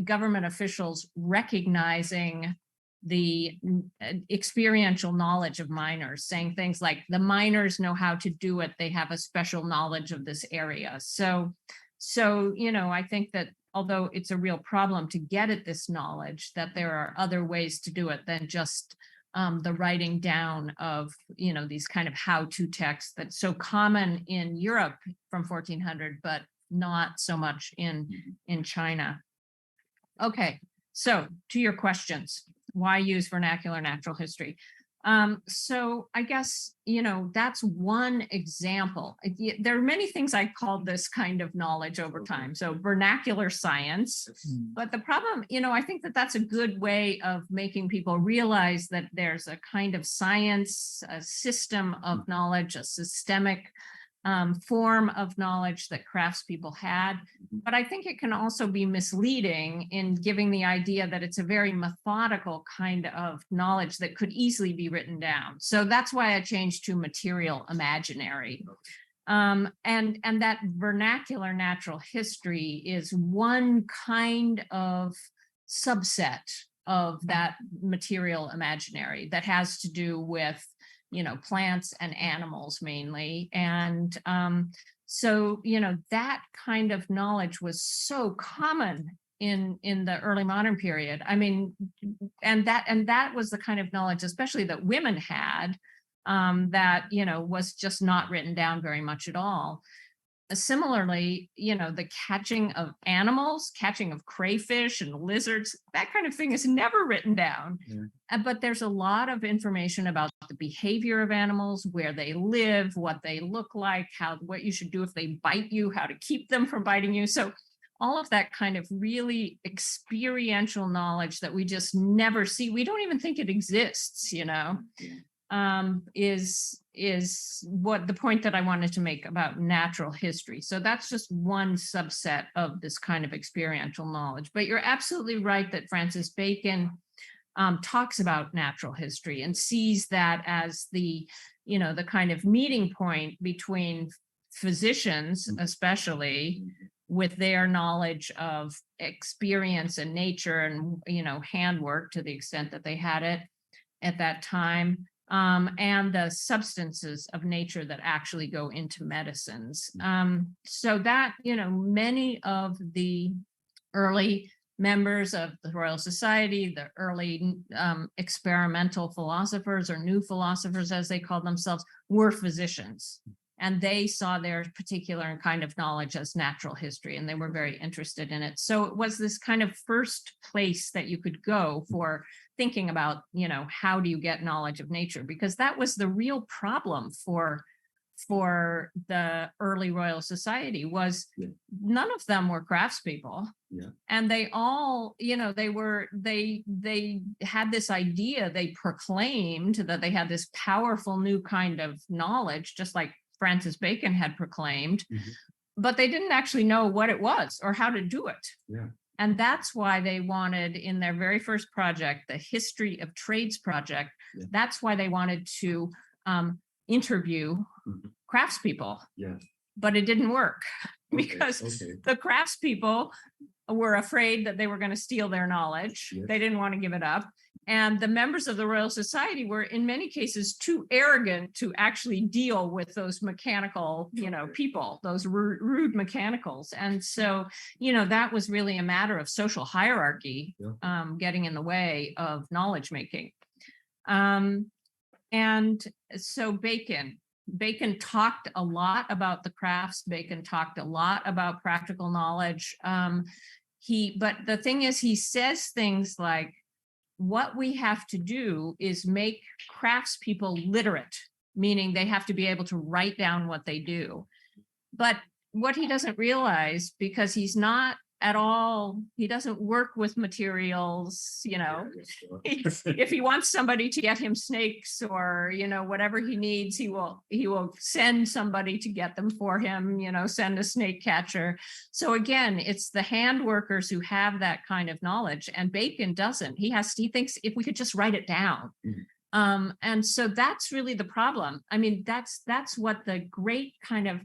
government officials recognizing the experiential knowledge of miners, saying things like, the miners know how to do it. They have a special knowledge of this area. So, I think that although it's a real problem to get at this knowledge, that there are other ways to do it than just the writing down of, these kind of how-to texts that's so common in Europe from 1400, but not so much in China. Okay, so to your questions, why use vernacular natural history? So I guess, that's one example. There are many things I call this kind of knowledge over time. So vernacular science, but the problem, I think that that's a good way of making people realize that there's a kind of science, a system of knowledge, a systemic form of knowledge that craftspeople had. But I think it can also be misleading in giving the idea that it's a very methodical kind of knowledge that could easily be written down. So that's why I changed to material imaginary. And that vernacular natural history is one kind of subset of that material imaginary that has to do with plants and animals mainly. And so, that kind of knowledge was so common in the early modern period. I mean, and that was the kind of knowledge, especially that women had, that, was just not written down very much at all. Similarly, the catching of animals, catching of crayfish and lizards, that kind of thing is never written down. But there's a lot of information about the behavior of animals, where they live, what they look like, what you should do if they bite you, how to keep them from biting you. So all of that kind of really experiential knowledge that we just never see, we don't even think it exists, is what the point that I wanted to make about natural history. So that's just one subset of this kind of experiential knowledge. But you're absolutely right that Francis Bacon talks about natural history and sees that as the kind of meeting point between physicians, especially with their knowledge of experience and nature and, handwork to the extent that they had it at that time, and the substances of nature that actually go into medicines. So that, many of the early members of the Royal Society, the early experimental philosophers or new philosophers, as they called themselves, were physicians. And they saw their particular kind of knowledge as natural history, and they were very interested in it. So it was this kind of first place that you could go for thinking about, how do you get knowledge of nature? Because that was the real problem for the early Royal Society was none of them were craftspeople. And they all, they had this idea, they proclaimed that they had this powerful new kind of knowledge, just like Francis Bacon had proclaimed, but they didn't actually know what it was or how to do it. And that's why they wanted, in their very first project, the History of Trades project, that's why they wanted to interview craftspeople. But it didn't work because the craftspeople were afraid that they were going to steal their knowledge. They didn't want to give it up. And the members of the Royal Society were, in many cases, too arrogant to actually deal with those mechanical, people, those rude mechanicals. And so, that was really a matter of social hierarchy getting in the way of knowledge making. And so Bacon talked a lot about the crafts. Bacon talked a lot about practical knowledge. But the thing is, he says things like, what we have to do is make craftspeople literate, meaning they have to be able to write down what they do. But what he doesn't realize, because he's not at all, he doesn't work with materials, if he wants somebody to get him snakes or, whatever he needs, he will send somebody to get them for him, send a snake catcher. So again, it's the hand workers who have that kind of knowledge, and Bacon doesn't. He thinks if we could just write it down. And so that's really the problem. I mean, that's what the great kind of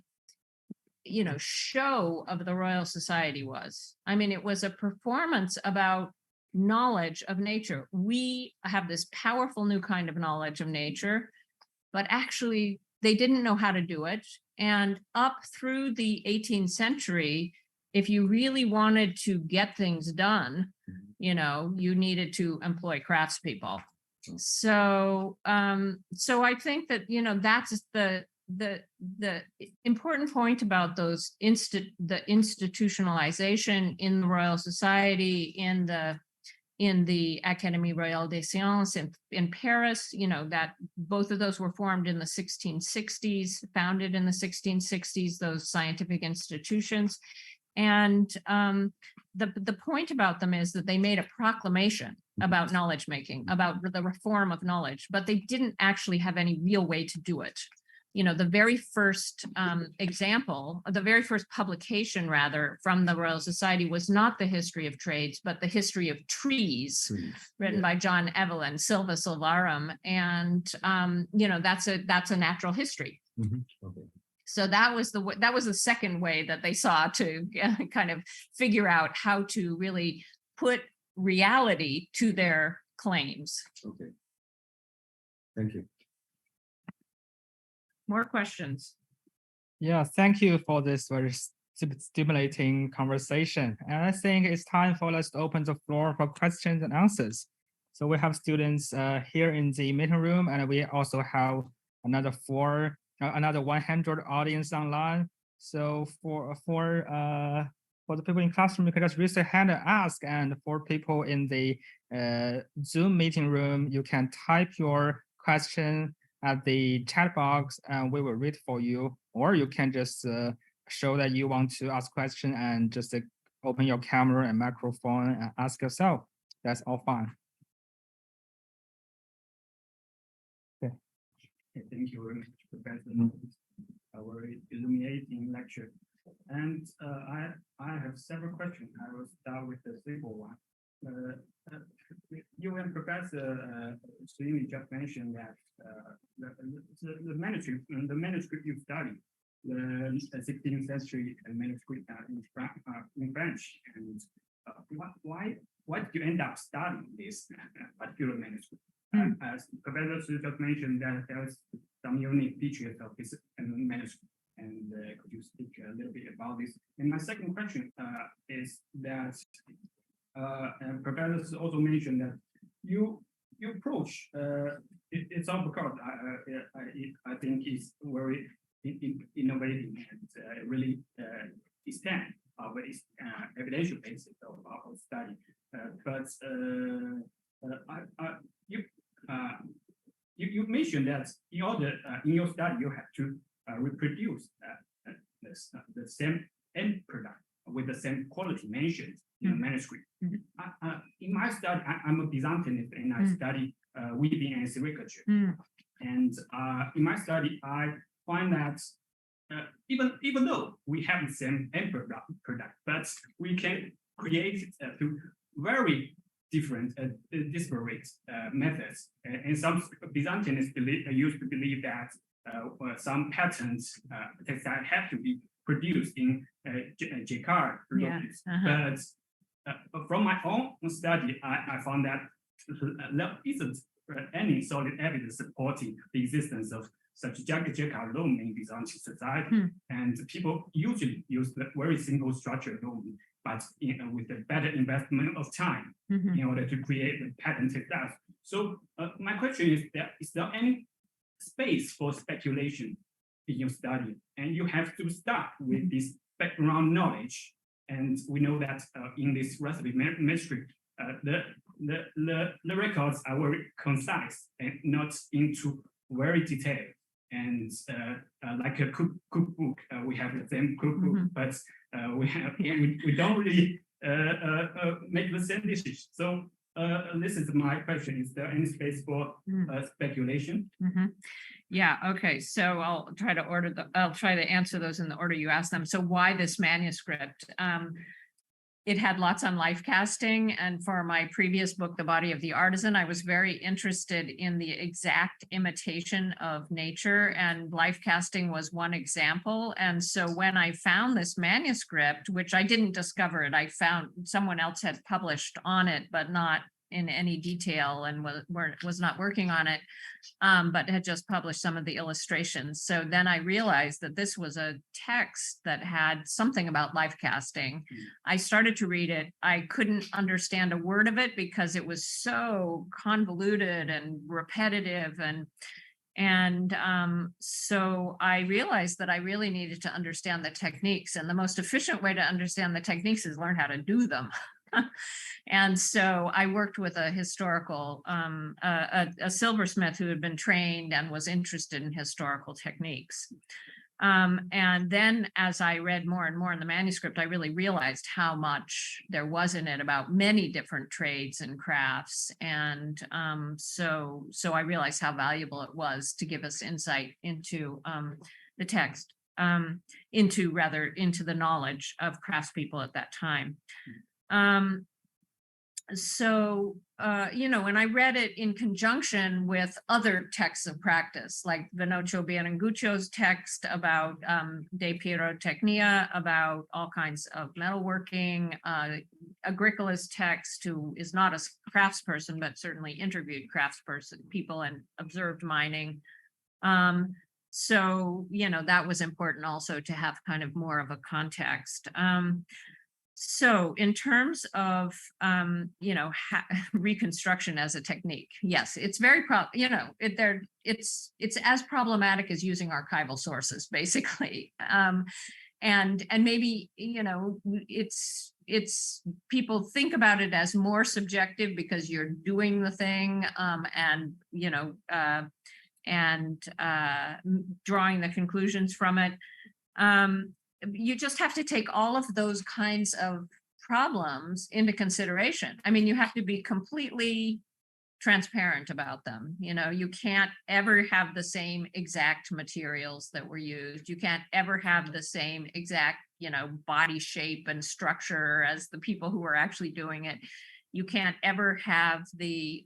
show of the Royal Society was. I mean, it was a performance about knowledge of nature. We have this powerful new kind of knowledge of nature, but actually they didn't know how to do it. And up through the 18th century, if you really wanted to get things done, you needed to employ craftspeople. So I think that, that's the important point about those the institutionalization in the Royal Society, in the Académie Royale des Sciences in Paris, that both of those were formed in the 1660s, founded in the 1660s, those scientific institutions. And the point about them is that they made a proclamation about knowledge making, about the reform of knowledge, but they didn't actually have any real way to do it. The very first example, the very first publication, rather, from the Royal Society was not the History of Trades, but the History of Trees, written by John Evelyn, Silva Silvarum. And, that's a natural history. So that was the second way that they saw to kind of figure out how to really put reality to their claims. Thank you. More questions? Yeah, thank you for this very stimulating conversation. And I think it's time for us to open the floor for questions and answers. So we have students here in the meeting room, and we also have another 100 audience online. So for the people in classroom, you can just raise your hand and ask. And for people in the Zoom meeting room, you can type your question at the chat box and we will read for you, or you can just show that you want to ask question and just open your camera and microphone and ask yourself. That's all fine. Okay. Thank you very much, Professor, our illuminating lecture. And I have several questions. I will start with the simple one. You and Professor Sweeney just mentioned that the manuscript you studied, the 16th century manuscript in French, and why did you end up studying this particular manuscript? as Professor Su just mentioned, that there's some unique features of this manuscript. And could you speak a little bit about this? And my second question is that Professor also mentioned that you approach it's all because I think it's very innovative and really extend our evidential basis of our study. But you mentioned that in order in your study you have to reproduce the same end product with the same quality mentioned in the manuscript. In my study, I'm a Byzantinist and I study weaving and caricature. And in my study, I find that even though we have the same end product, but we can create two very different, disparate methods. And some Byzantinists used to believe that some patterns textile have to be produced in jacquard loops. But from my own study, I found that there isn't any solid evidence supporting the existence of such jacquard loom in Byzantine society. And people usually use the very simple structure loom, but with a better investment of time in order to create the pattern textiles. So my question is there any space for speculation in your study? And you have to start with this background knowledge. And we know that in this recipe manuscript, the records are very concise and not into very detailed. And like a cookbook, we have the same cookbook, but we don't really make the same dishes. So this is my question. Is there any space for speculation? Yeah, okay. So I'll try to answer those in the order you asked them. So why this manuscript? It had lots on life casting, and for my previous book, The Body of the Artisan, I was very interested in the exact imitation of nature, and life casting was one example. And so when I found this manuscript, which I didn't discover it, I found someone else had published on it, but not in any detail, and was not working on it, but had just published some of the illustrations. So then I realized that this was a text that had something about life casting. I started to read it. I couldn't understand a word of it because it was so convoluted and repetitive, and so I realized that I really needed to understand the techniques, and the most efficient way to understand the techniques is learn how to do them. And so I worked with a historical, a silversmith who had been trained and was interested in historical techniques. And then as I read more and more in the manuscript, I really realized how much there was in it about many different trades and crafts. And so I realized how valuable it was to give us insight into the text, into the knowledge of craftspeople at that time. And I read it in conjunction with other texts of practice, like Vinocho Biarangucio's text about De Pyrotechnia, about all kinds of metalworking, Agricola's text, who is not a craftsperson, but certainly interviewed people and observed mining. So, that was important also to have kind of more of a context. So in terms of, reconstruction as a technique, yes, it's very, it's as problematic as using archival sources, basically. And maybe, it's people think about it as more subjective because you're doing the thing, and drawing the conclusions from it. You just have to take all of those kinds of problems into consideration. I mean, you have to be completely transparent about them. You can't ever have the same exact materials that were used. You can't ever have the same exact, body shape and structure as the people who were actually doing it. You can't ever have in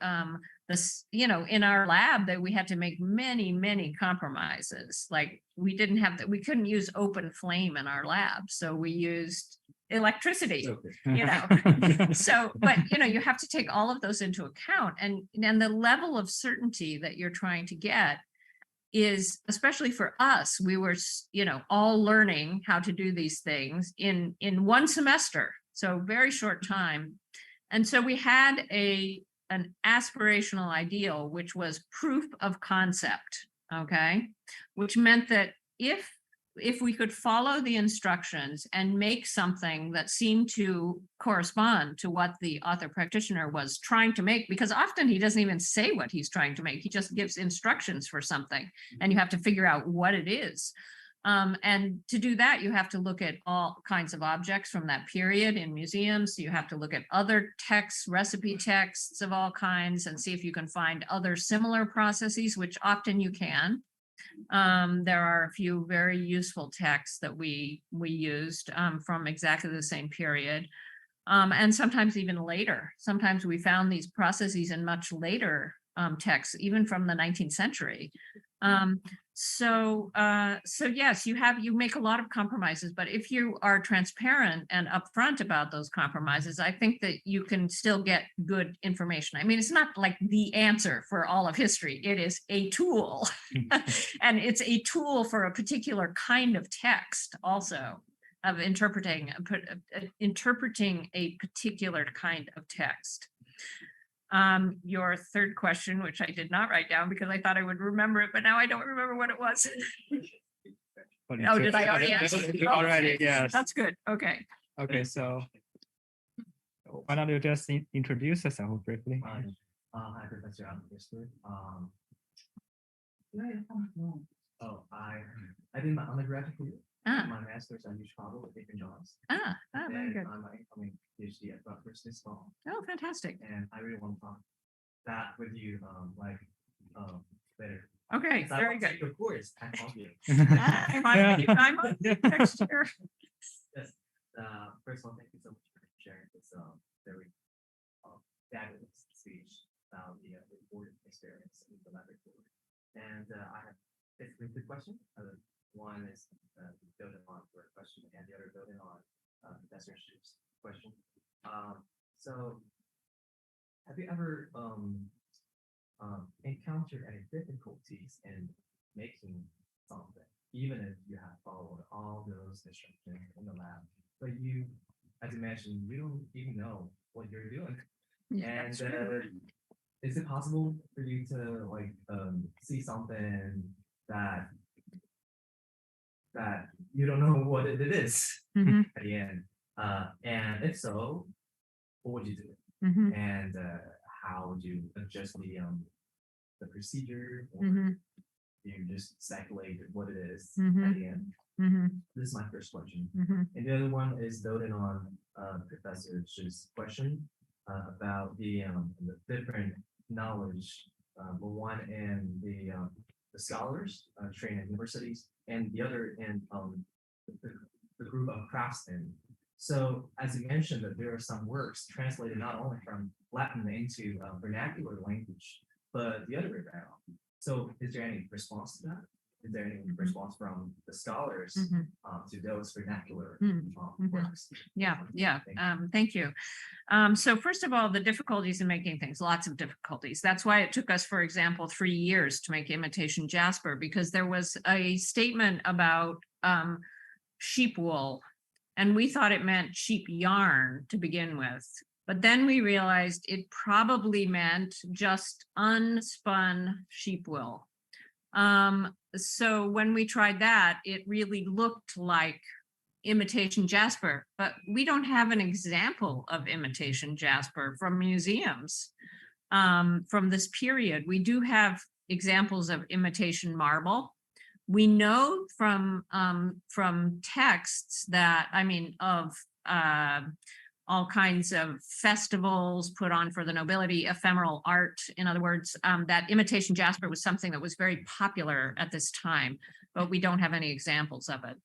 our lab that we had to make many compromises. Like we couldn't use open flame in our lab. So we used electricity, Okay. you know. So, but you have to take all of those into account, and the level of certainty that you're trying to get is, especially for us, we were, all learning how to do these things in one semester, so very short time. And so we had an aspirational ideal, which was proof of concept, okay, which meant that if we could follow the instructions and make something that seemed to correspond to what the author practitioner was trying to make, because often he doesn't even say what he's trying to make, he just gives instructions for something, and you have to figure out what it is. And to do that, you have to look at all kinds of objects from that period in museums. You have to look at other texts, recipe texts of all kinds, and see if you can find other similar processes, which often you can. There are a few very useful texts that we used from exactly the same period. And sometimes even later. Sometimes we found these processes in much later texts, even from the 19th century. So yes, you make a lot of compromises, but if you are transparent and upfront about those compromises, I think that you can still get good information. I mean, it's not like the answer for all of history. It is a tool, and it's a tool for a particular kind of text also, of interpreting a particular kind of text. Your third question, which I did not write down because I thought I would remember it, but now I don't remember what it was. Oh, did I already answer? Already, yes. That's good. Okay. Okay, so why don't you just introduce yourself briefly? Hi, Professor Alexander. I did my undergraduate degree, my master's at Chicago with Deacon Johns. Very good. I'm an incoming PhD at Rutgers this fall. Oh, fantastic. And I really want to talk that with you, later. Okay, very good. Your course at Columbia. I'm on next year. Yes. First of all, thank you so much for sharing this very fabulous speech about the important experience in the laboratory. And I have basically two questions. One is building on your question, and the other building on Professor Schu's question. So, have you ever encountered any difficulties in making something, even if you have followed all those instructions in the lab, but you, as you mentioned, you don't even know what you're doing? Yeah, And is it possible for you to see something that you don't know what it is at the end? And if so, what would you do? And how would you adjust the procedure, or you just speculate what it is at the end? This is my first question. And the other one is building on Professor Shu's question about the different knowledge, one in the scholars trained at universities, and the other in the group of craftsmen. So, as you mentioned, that there are some works translated not only from Latin into vernacular language, but the other way around. So, is there any response to that? Is there any response from the scholars to those vernacular works? Yeah. Thank you. So first of all, the difficulties in making things, lots of difficulties. That's why it took us, for example, 3 years to make imitation jasper, because there was a statement about sheep wool, and we thought it meant sheep yarn to begin with. But then we realized it probably meant just unspun sheep wool. So when we tried that, it really looked like imitation jasper, but we don't have an example of imitation jasper from museums from this period. We do have examples of imitation marble. We know from texts that, of all kinds of festivals put on for the nobility, ephemeral art, in other words, that imitation jasper was something that was very popular at this time, but we don't have any examples of it.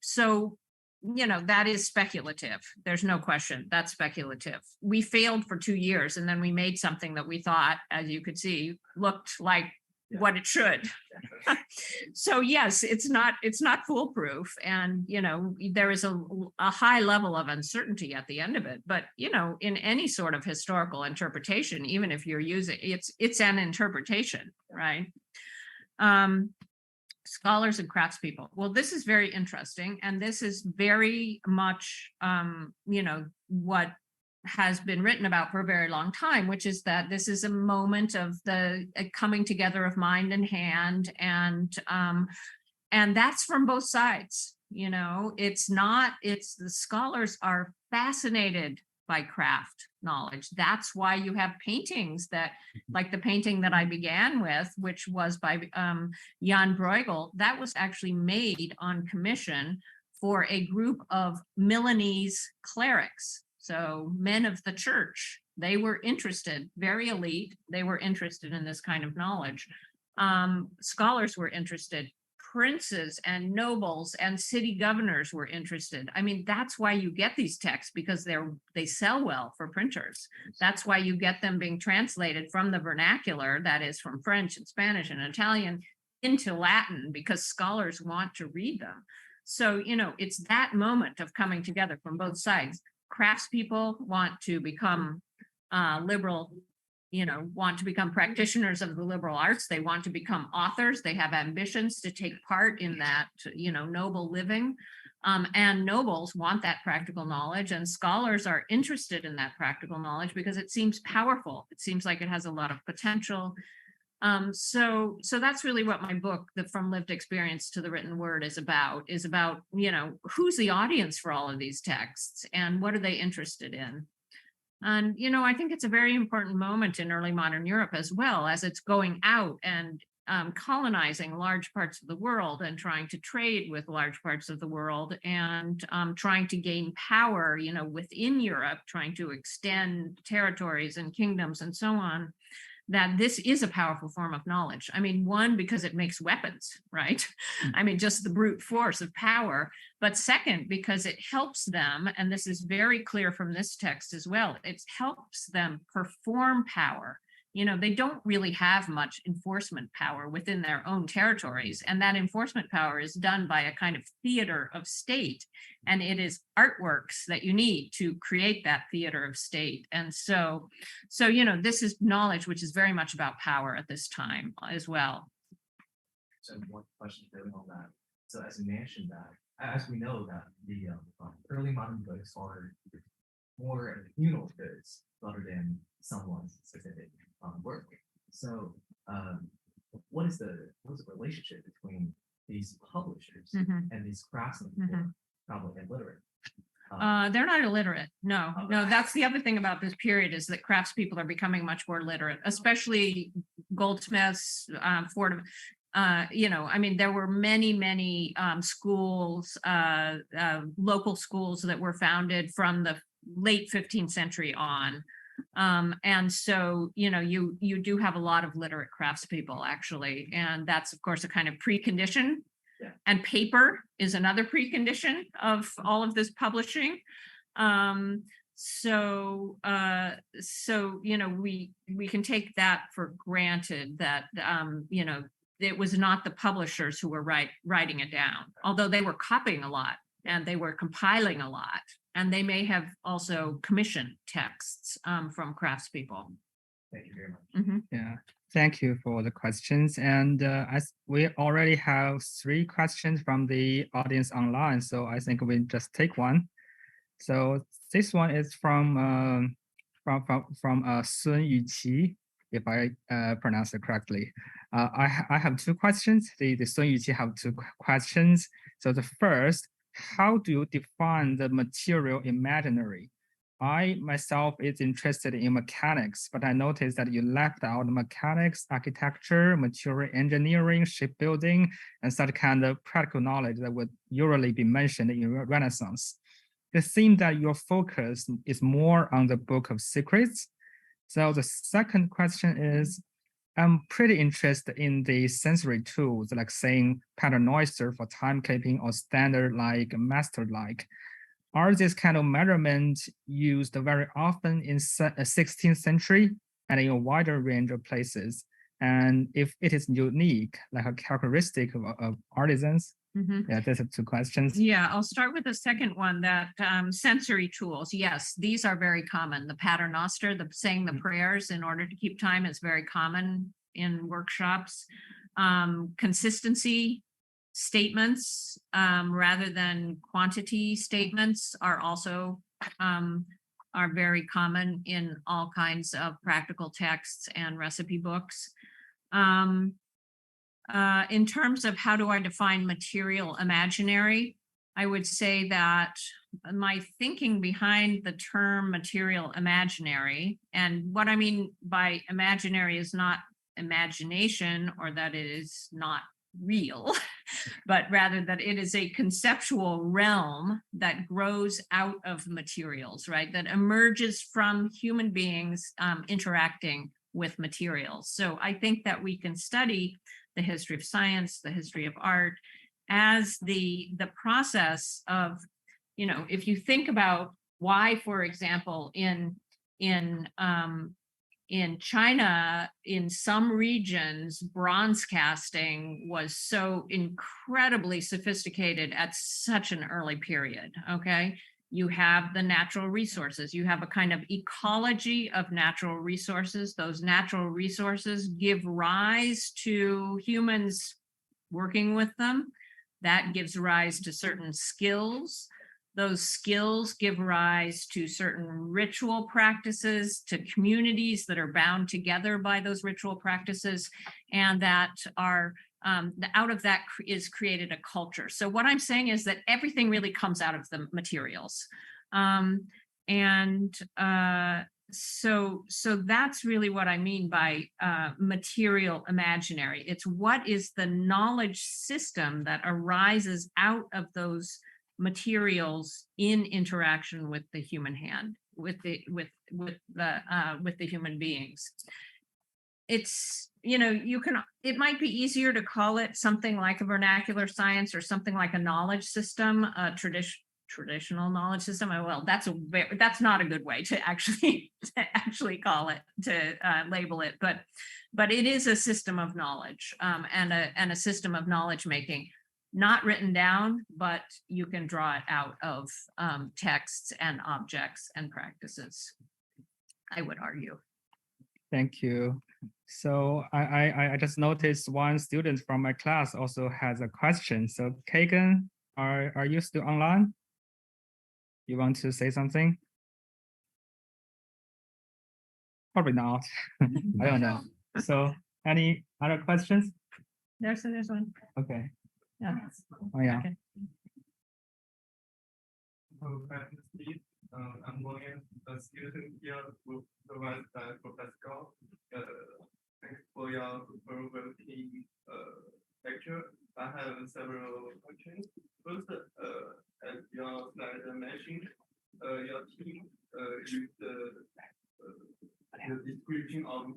So, that is speculative. There's no question, that's speculative. We failed for 2 years, and then we made something that we thought, as you could see, looked like what it should. So yes, it's not foolproof, and there is a high level of uncertainty at the end of it. But in any sort of historical interpretation, even if you're using it's an interpretation, right? Scholars and craftspeople. Well, this is very interesting, and this is very much what has been written about for a very long time, which is that this is a moment of the coming together of mind and hand, and that's from both sides. It's the scholars are fascinated by craft knowledge. That's why you have paintings that, like the painting that I began with, which was by Jan Bruegel, that was actually made on commission for a group of Milanese clerics. So men of the church, they were interested, very elite. They were interested in this kind of knowledge. Scholars were interested. Princes and nobles and city governors were interested. I mean, that's why you get these texts, because they sell well for printers. That's why you get them being translated from the vernacular, that is from French and Spanish and Italian, into Latin, because scholars want to read them. So, it's that moment of coming together from both sides. Craftspeople want to become liberal, want to become practitioners of the liberal arts. They want to become authors. They have ambitions to take part in that, noble living. And nobles want that practical knowledge, and scholars are interested in that practical knowledge because it seems powerful. It seems like it has a lot of potential. So that's really what my book, the From Lived Experience to the Written Word, is about, who's the audience for all of these texts and what are they interested in? And, I think it's a very important moment in early modern Europe, as well as it's going out and colonizing large parts of the world and trying to trade with large parts of the world, and trying to gain power, within Europe, trying to extend territories and kingdoms and so on. That this is a powerful form of knowledge. I mean, one, because it makes weapons, right? I mean, just the brute force of power. But second, because it helps them, and this is very clear from this text as well, it helps them perform power. They don't really have much enforcement power within their own territories. And that enforcement power is done by a kind of theater of state. And it is artworks that you need to create that theater of state. And so this is knowledge which is very much about power at this time as well. So one question building on that. So as you mentioned that, as we know that the early modern books are more communal goods rather than someone's specific work. So what is the relationship between these publishers and these craftsmen who are probably illiterate? They're not illiterate. No, that's the other thing about this period, is that craftspeople are becoming much more literate, especially goldsmiths, there were many schools, local schools that were founded from the late 15th century on. And so, you do have a lot of literate craftspeople, actually. And that's, of course, a kind of precondition. Yeah. And paper is another precondition of all of this publishing. We can take that for granted, that, it was not the publishers who were writing it down, although they were copying a lot and they were compiling a lot. And they may have also commissioned texts from craftspeople. Thank you very much. Yeah, thank you for the questions. And as we already have 3 questions from the audience online, so I think we just take one. So this one is from Sun Yuqi, if I pronounce it correctly. I have 2 questions. The Sun Yuqi have 2 questions. So the first, how do you define the material imaginary? I myself is interested in mechanics, but I noticed that you left out mechanics, architecture, material engineering, shipbuilding, and such kind of practical knowledge that would usually be mentioned in Renaissance. It seems that your focus is more on the Book of Secrets. So the second question is, I'm pretty interested in the sensory tools, like saying paternoster for timekeeping or standard like master like. Are these kind of measurements used very often in 16th century and in a wider range of places? and if it is unique, like a characteristic of artisans. Yeah, those are two questions. Yeah, I'll start with the second one, that sensory tools. Yes, these are very common. The paternoster, the saying the prayers in order to keep time, is very common in workshops. Consistency statements rather than quantity statements are also are very common in all kinds of practical texts and recipe books. In terms of how do I define material imaginary, I would say that my thinking behind the term material imaginary, and what I mean by imaginary is not imagination or that it is not real, but rather that it is a conceptual realm that grows out of materials, right? That emerges from human beings interacting with materials. So I think that we can study the history of science, the history of art, as the process of, you know, if you think about why, for example, in China, in some regions, bronze casting was so incredibly sophisticated at such an early period, okay? You have the natural resources. You have a kind of ecology of natural resources. Those natural resources give rise to humans working with them. That gives rise to certain skills. Those skills give rise to certain ritual practices, to communities that are bound together by those ritual practices, and that are out of that is created a culture. So what I'm saying is that everything really comes out of the materials. So that's really what I mean by material imaginary. It's what is the knowledge system that arises out of those materials in interaction with the human hand, with the human beings. It's, you know, it might be easier to call it something like a vernacular science or something like a knowledge system, a traditional knowledge system. Well, that's not a good way to actually call it, to label it, but it is a system of knowledge and a system of knowledge making, not written down, but you can draw it out of texts and objects and practices, I would argue. Thank you. So I just noticed one student from my class also has a question. So Kagan, are you still online? You want to say something? Probably not. I don't know. So any other questions? There's one. Okay. Yeah. Oh yeah. Okay. I'm going a student here who provides Professor. Thanks for your provoking lecture. I have several questions. First, as your slide mentioned, your team used the description of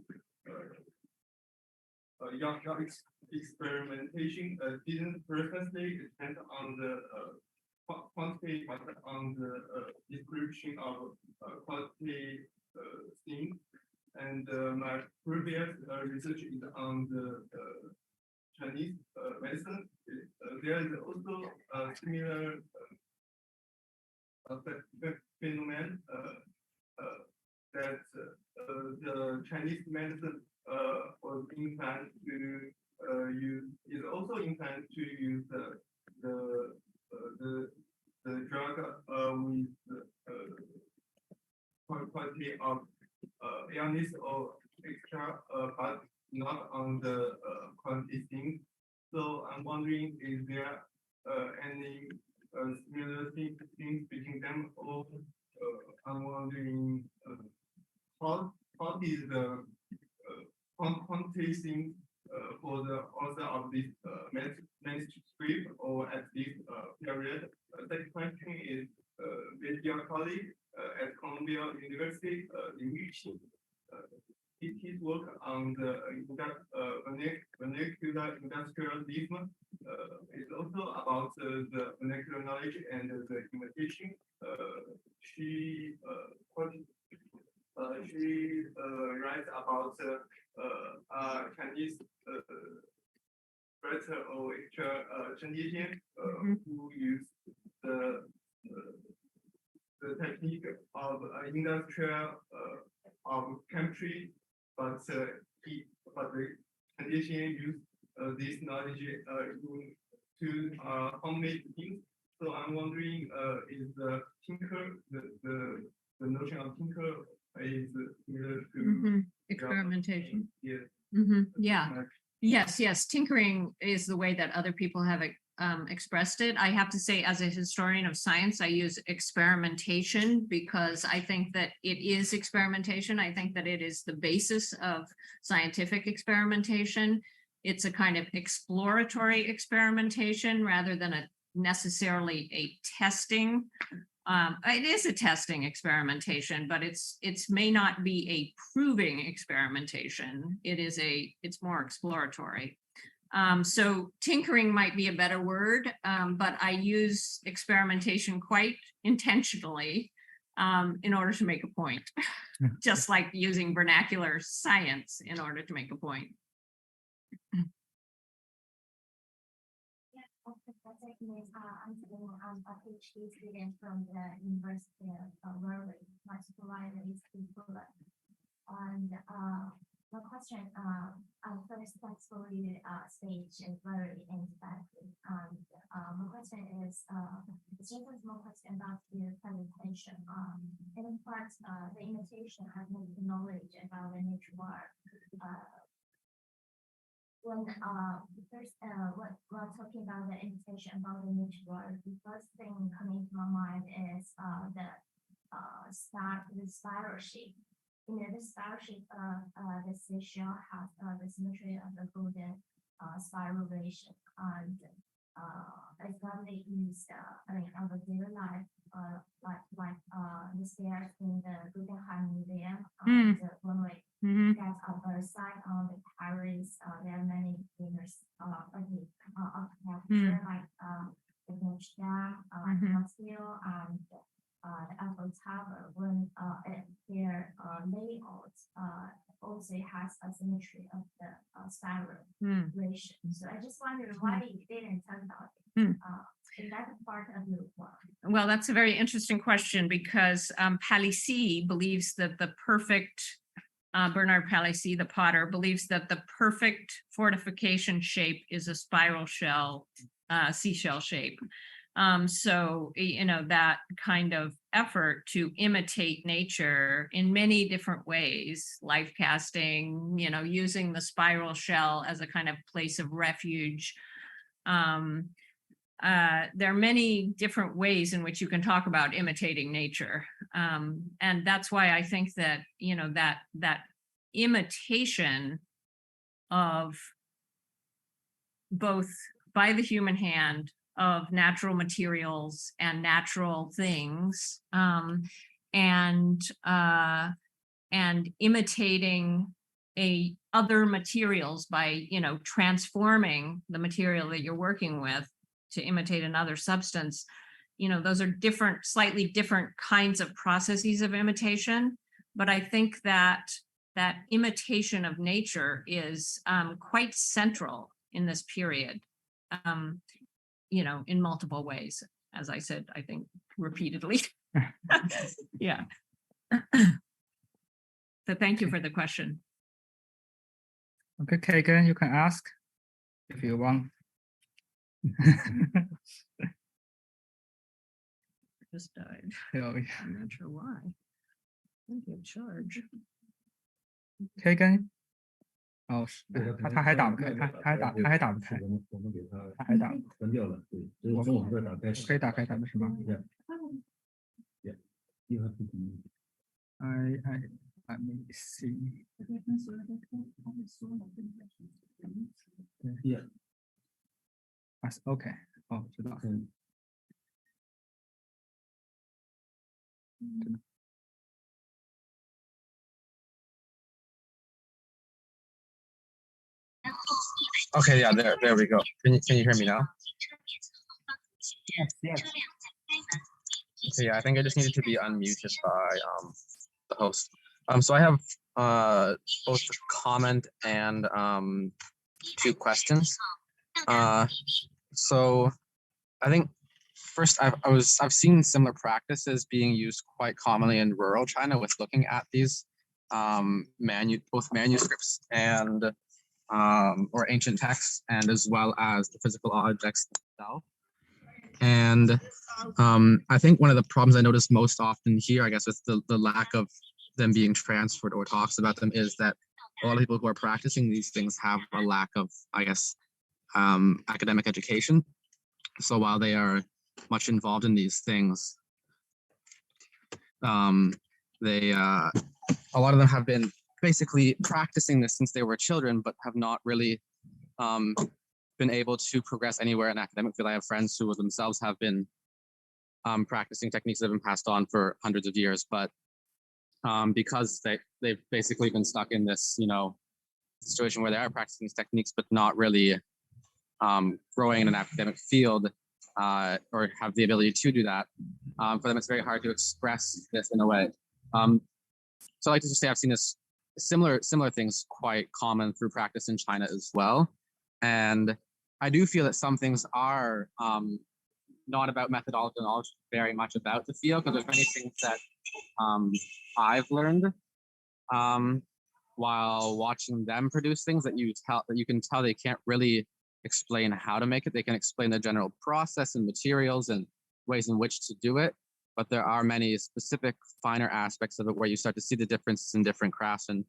your experimentation didn't precisely depend on the quantity, but on the description of quality things. And my previous research is on the Chinese medicine. There is also a similar phenomenon that the Chinese medicine was inclined to use, is also inclined to use the drug with quality of illness or extra, but not on the quantity things. So I'm wondering, is there any similar things between them, or I'm wondering how is the quantity thing for the author of this manuscript, or at this period? Second question is with your colleague at Columbia University, his work on the vernacular industrialism is also about the vernacular knowledge and the imitation. She writes about Chinese writer or lecturer Chen Dietian, who used the technique of industrial of chemistry, but the Chen Dietian used this knowledge to homemade things. So I'm wondering, is the tinker the notion of tinker is similar to experimentation? Yes. Yeah. Yes. Tinkering is the way that other people have expressed it. I have to say, as a historian of science, I use experimentation because I think that it is experimentation. I think that it is the basis of scientific experimentation. It's a kind of exploratory experimentation rather than necessarily a testing. It is a testing experimentation, but it's may not be a proving experimentation. It's more exploratory. So tinkering might be a better word, but I use experimentation quite intentionally in order to make a point, just like using vernacular science in order to make a point. I'm a PhD student from the University of Berkeley. My supervisor is in Poland. And my question, first, thanks for your speech is very interactive. My question is, it's just a small question about your presentation. In part, the imitation has made the knowledge about the nature world. When first while talking about the imitation about the nature world, the first thing coming to my mind is the spiral shape. You know, the spiral shape of the seashell has the symmetry of the golden spiral relation, and it's normally used in our daily life, like the stairs in the Guggenheim Museum, the runway. That side on the Paris, there are many famous architecture like the Notre Dame, Bastille, and the Eiffel Tower. When their layout also has a symmetry of the spiral relation. So I just wondered why you didn't talk about it. Is that a part of your work? Well, that's a very interesting question because Palissy believes that the perfect Bernard Palissy, the potter, believes that the perfect fortification shape is a spiral shell, seashell shape. So, you know, that kind of effort to imitate nature in many different ways, life casting, you know, using the spiral shell as a kind of place of refuge. There are many different ways in which you can talk about imitating nature. And that's why I think that, you know, that imitation of both by the human hand of natural materials and natural things, and imitating other materials by, you know, transforming the material that you're working with to imitate another substance, you know, those are different, slightly different kinds of processes of imitation. But I think that that imitation of nature is quite central in this period, you know, in multiple ways, as I said, I think repeatedly. Yeah. So thank you for the question. Okay, Kagan, you can ask if you want. Just died. Oh, yeah. I'm not sure why. I think you have charge. Kagan. 哦，是，他还打不开，他还打不开，我们给他关掉了，对，只有从我们这打开，可以打开咱们是吗 ？Yeah, you have to be. Let me see. Yeah. OK， 哦，知道。Okay, yeah, there we go. Can you hear me now? Yes. Okay, yeah, I think I just needed to be unmuted by the host. So I have both a comment and 2 questions. So I think first I've seen similar practices being used quite commonly in rural China with looking at these both manuscripts and or ancient texts, and as well as the physical objects themselves. And I think one of the problems I notice most often here, I guess, with the lack of them being transferred or talks about them, is that a lot of people who are practicing these things have a lack of, I guess, academic education. So while they are much involved in these things, a lot of them have been basically practicing this since they were children, but have not really been able to progress anywhere in academic field. I have friends who themselves have been practicing techniques that have been passed on for hundreds of years, but because they've basically been stuck in this, situation where they are practicing these techniques, but not really growing in an academic field or have the ability to do that. For them, it's very hard to express this in a way. So I like to just say I've seen this similar things quite common through practice in China as well. And I do feel that some things are not about methodological knowledge, very much about the field, because there's many things that I've learned while watching them produce things that you can tell they can't really explain how to make it. They can explain the general process and materials and ways in which to do it, but there are many specific finer aspects of it where you start to see the differences in different crafts, and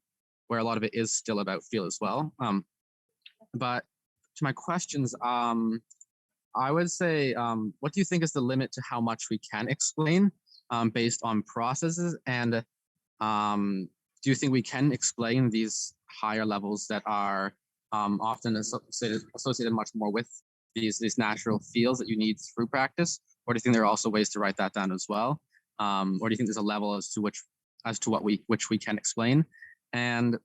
where a lot of it is still about feel as well. But to my questions, I would say, what do you think is the limit to how much we can explain based on processes? And do you think we can explain these higher levels that are often associated much more with these natural feels that you need through practice? Or do you think there are also ways to write that down as well? Or do you think there's a level as to what we can explain? And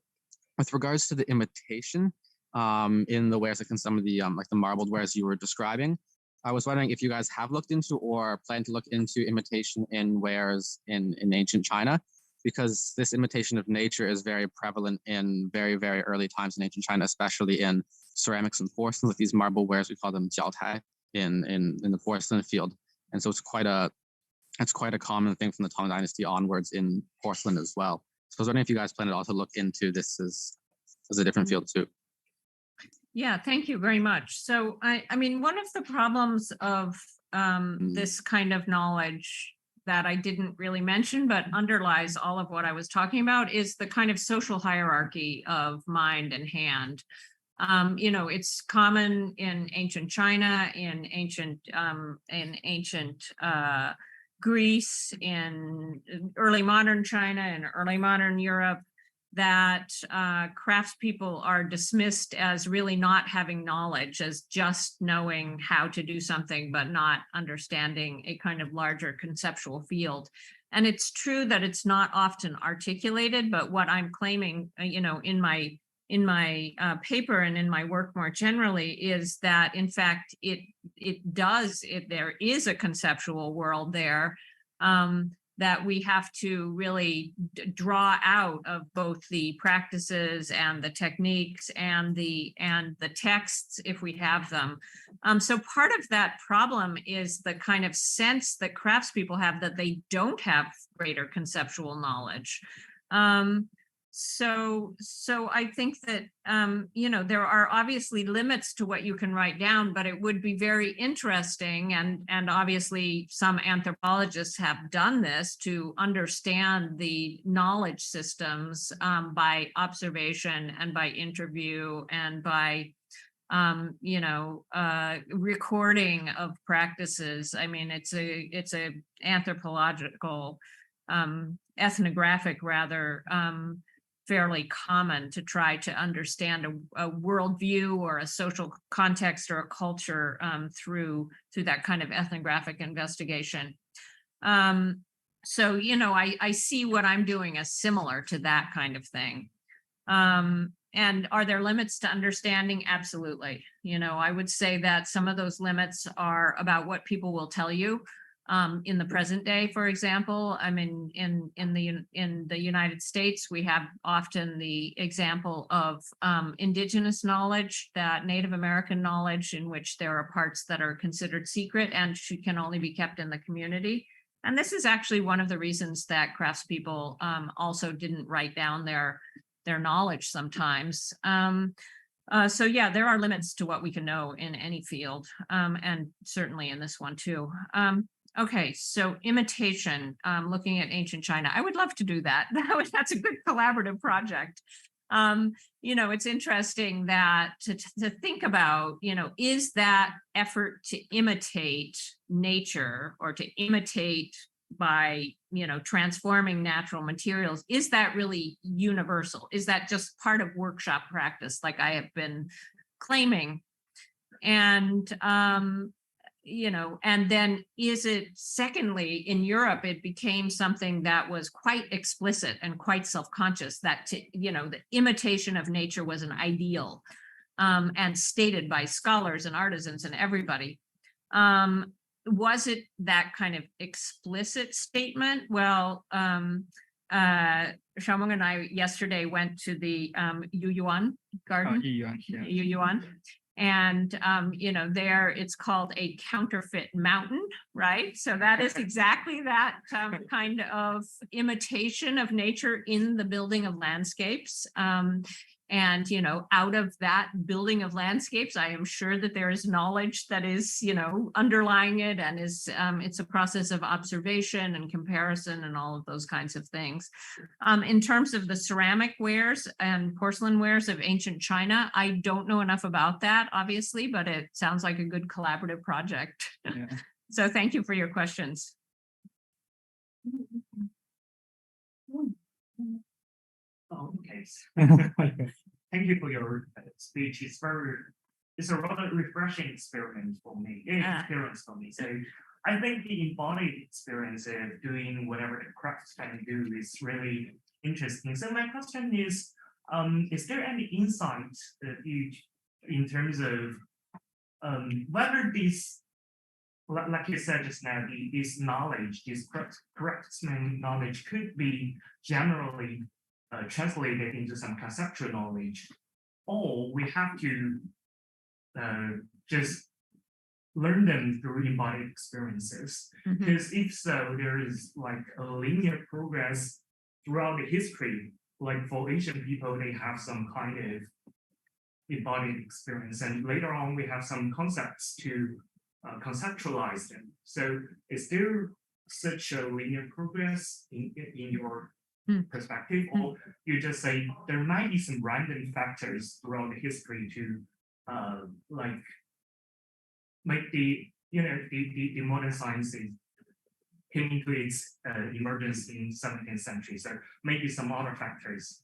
with regards to the imitation in the wares, like in some of the like the marbled wares you were describing, I was wondering if you guys have looked into or plan to look into imitation in wares in ancient China, because this imitation of nature is very prevalent in very, very early times in ancient China, especially in ceramics and porcelain. With these marble wares, we call them jiaotai in the porcelain field. And so it's quite a common thing from the Tang Dynasty onwards in porcelain as well. So I was wondering if you guys plan to also look into this as a different field too. Yeah, thank you very much. So I mean, one of the problems of this kind of knowledge that I didn't really mention, but underlies all of what I was talking about, is the kind of social hierarchy of mind and hand. It's common in ancient China, in ancient Greece, in early modern China, and early modern Europe, that craftspeople are dismissed as really not having knowledge, as just knowing how to do something, but not understanding a kind of larger conceptual field. And it's true that it's not often articulated, but what I'm claiming, in my paper and in my work more generally, is that in fact there is a conceptual world there that we have to really draw out of both the practices and the techniques and the texts, if we have them. So part of that problem is the kind of sense that craftspeople have that they don't have greater conceptual knowledge. So I think that, there are obviously limits to what you can write down, but it would be very interesting, and obviously some anthropologists have done this, to understand the knowledge systems by observation and by interview and by recording of practices. I mean, it's a anthropological, ethnographic rather, fairly common to try to understand a worldview or a social context or a culture through that kind of ethnographic investigation. So, I see what I'm doing as similar to that kind of thing. And are there limits to understanding? Absolutely. I would say that some of those limits are about what people will tell you. In the present day, for example, I mean, in the United States, we have often the example of indigenous knowledge, that Native American knowledge, in which there are parts that are considered secret and can only be kept in the community. And this is actually one of the reasons that craftspeople also didn't write down their knowledge sometimes. So yeah, there are limits to what we can know in any field, and certainly in this one too. Okay, so imitation, looking at ancient China. I would love to do that. That's a good collaborative project. You know, it's interesting that to think about, you know, is that effort to imitate nature or to imitate by, you know, transforming natural materials, is that really universal? Is that just part of workshop practice, like I have been claiming? And, you know, and then is it, secondly, in Europe, it became something that was quite explicit and quite self-conscious, that, you know, the imitation of nature was an ideal, and stated by scholars and artisans and everybody. Was it that kind of explicit statement? Well, Xiaomeng and I yesterday went to the Yuyuan garden. Yuyuan. And, you know, there it's called a counterfeit mountain, right? So that is exactly that kind of imitation of nature in the building of landscapes. And, you know, out of that building of landscapes, I am sure that there is knowledge that is, you know, underlying it, and is, it's a process of observation and comparison and all of those kinds of things. In terms of the ceramic wares and porcelain wares of ancient China, I don't know enough about that, obviously, but it sounds like a good collaborative project. Yeah. So thank you for your questions. Oh, okay. Thank you for your speech. It's a rather refreshing experience for me. So I think the embodied experience of doing whatever the craftsmen do is really interesting. So my question is there any insight that you, in terms of whether this, like you said just now, this knowledge, this craftsman knowledge could be generally translated into some conceptual knowledge, or we have to just learn them through embodied experiences? Because if so, there is like a linear progress throughout the history. Like for Asian people, they have some kind of embodied experience, and later on we have some concepts to conceptualize them. So is there such a linear progress in your perspective, or you just say there might be some random factors throughout the history to like make the, you know, the modern sciences came into its emergence in 17th century? So maybe some other factors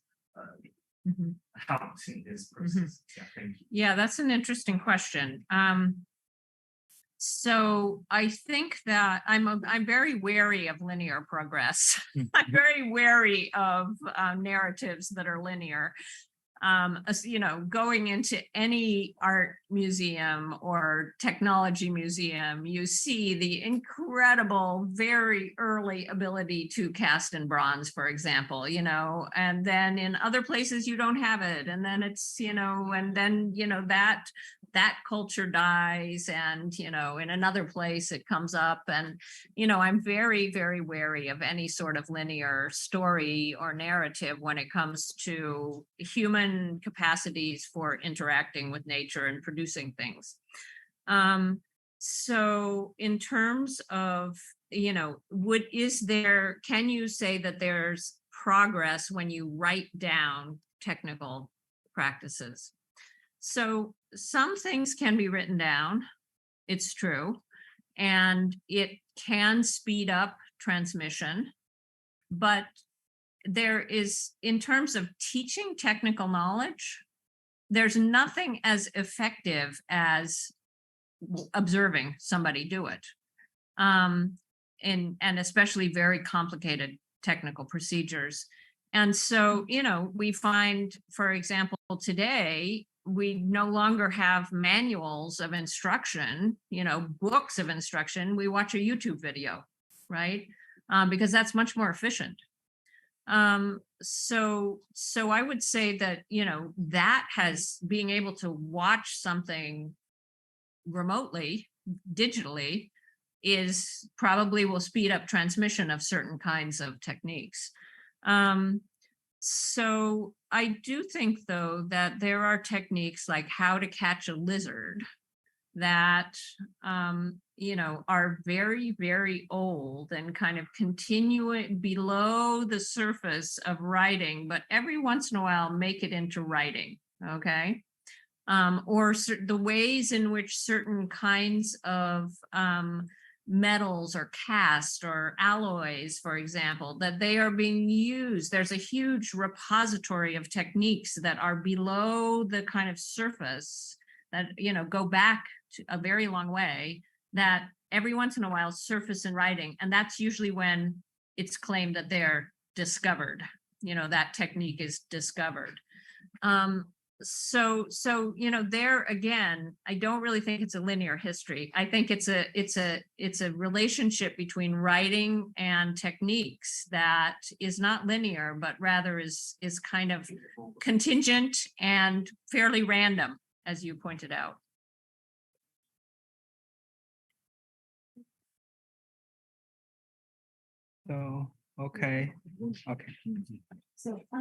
helped in this process. Yeah, thank you. Yeah, that's an interesting question. So I think that I'm very wary of linear progress. I'm very wary of narratives that are linear. You know, going into any art museum or technology museum, you see the incredible, very early ability to cast in bronze, for example, you know, and then in other places you don't have it. And then it's, you know, and then, you know, that culture dies, and, you know, in another place it comes up. And, you know, I'm very, very wary of any sort of linear story or narrative when it comes to human capacities for interacting with nature and producing things. So in terms of, you know, can you say that there's progress when you write down technical practices? So some things can be written down, it's true, and it can speed up transmission, but there is, in terms of teaching technical knowledge, there's nothing as effective as observing somebody do it, and especially very complicated technical procedures. And so, you know, we find, for example, today, we no longer have manuals of instruction, books of instruction. We watch a YouTube video, right? Because that's much more efficient. So I would say that, that has being able to watch something remotely, digitally, is probably will speed up transmission of certain kinds of techniques. So I do think, though, that there are techniques like how to catch a lizard that, are very, very old and kind of continuing below the surface of writing, but every once in a while make it into writing, okay? Or the ways in which certain kinds of metals or cast or alloys, for example, that they are being used. There's a huge repository of techniques that are below the kind of surface that, go back to a very long way, that every once in a while surface in writing. And that's usually when it's claimed that they're discovered, that technique is discovered. So there again, I don't really think it's a linear history. I think it's a relationship between writing and techniques that is not linear, but rather is kind of contingent and fairly random, as you pointed out. So, okay. So I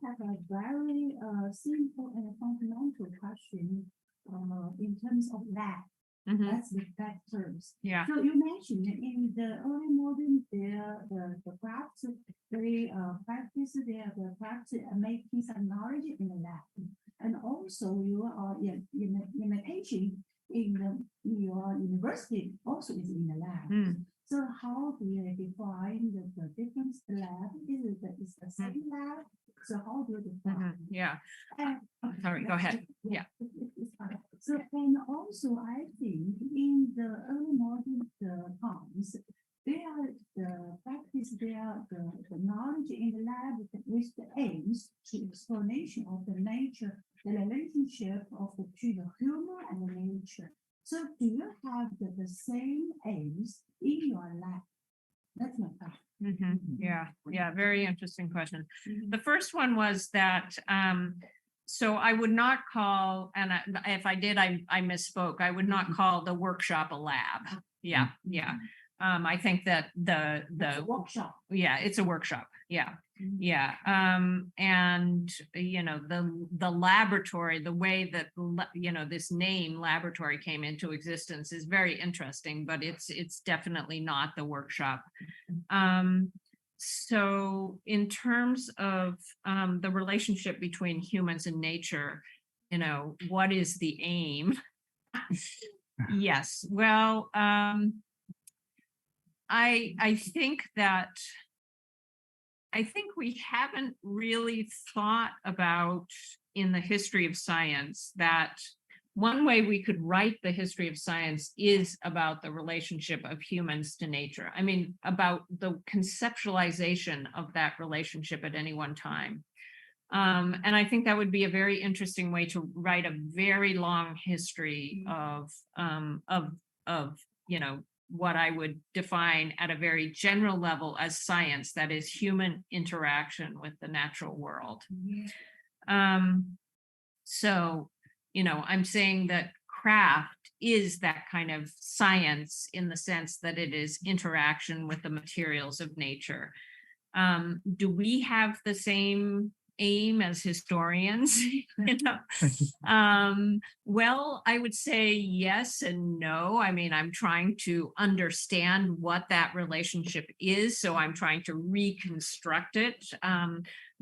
have a very simple and fundamental question in terms of lab. That's the factors. Yeah. So you mentioned in the early modern, the crafts, they practice the crafts and making some knowledge in the lab. And also you are imitation in your university also is in the lab. So how do you define the difference? The lab is the same lab. So how do you define? Yeah. Okay, sorry, go ahead. Yeah. It's fine. So and also I think in the early modern times, they are the practice, they are the knowledge in the lab with the aims to explanation of the nature, the relationship of between the human and the nature. So do you have the same aims in your lab? That's my question. Yeah, very interesting question. The first one was that, so I would not call, and if I did, I misspoke. I would not call the workshop a lab. Yeah. I think that the workshop. Yeah, it's a workshop. Yeah. And the laboratory, the way that this name laboratory came into existence is very interesting, but it's definitely not the workshop. So in terms of the relationship between humans and nature, what is the aim? Yes, well, I think we haven't really thought about in the history of science that one way we could write the history of science is about the relationship of humans to nature. I mean, about the conceptualization of that relationship at any one time. And I think that would be a very interesting way to write a very long history of what I would define at a very general level as science, that is human interaction with the natural world. So, I'm saying that craft is that kind of science in the sense that it is interaction with the materials of nature. Do we have the same aim as historians? Well, I would say yes and no. I mean, I'm trying to understand what that relationship is, so I'm trying to reconstruct it.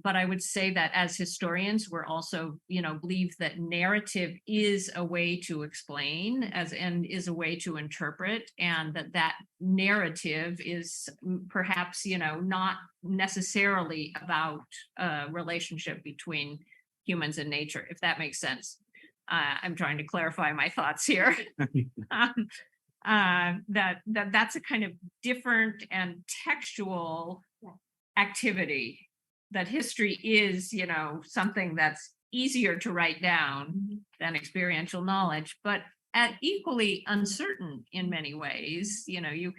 But I would say that as historians, we're also, believe that narrative is a way to explain and is a way to interpret, and that narrative is perhaps, not necessarily about a relationship between humans and nature, if that makes sense. I'm trying to clarify my thoughts here. That's a kind of different and textual activity. That history is, something that's easier to write down than experiential knowledge, but equally uncertain in many ways. You know, you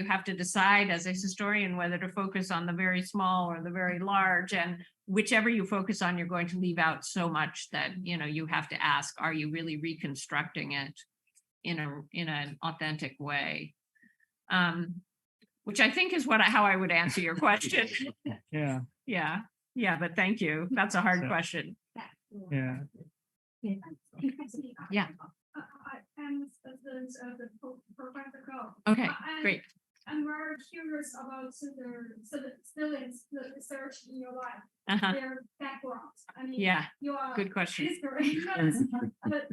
have to decide as a historian whether to focus on the very small or the very large, and whichever you focus on, you're going to leave out so much that, you know, you have to ask, are you really reconstructing it in an authentic way? Which I think is how I would answer your question. Yeah. Yeah, but thank you. That's a hard question. Yeah. Yeah. I'm a student of the Professor Go. Okay, great. I'm very curious about the students, the research in your life, Uh-huh. their backgrounds. I mean, Yeah, you are good question. history, but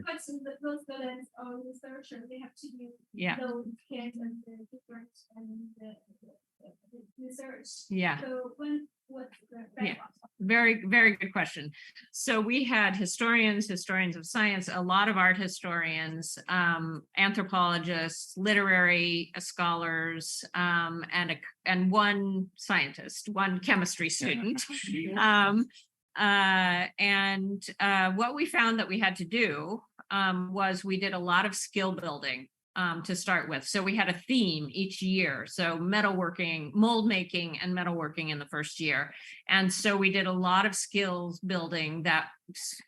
those students or researchers, they have to do those kinds of the different and the research. Yeah. So what's the background? Very, very good question. So we had historians of science, a lot of art historians, anthropologists, literary scholars, and one scientist, one chemistry student. What we found that we had to do was we did a lot of skill building to start with. So we had a theme each year. So metalworking, mold making, and metalworking in the first year. And so we did a lot of skills building that,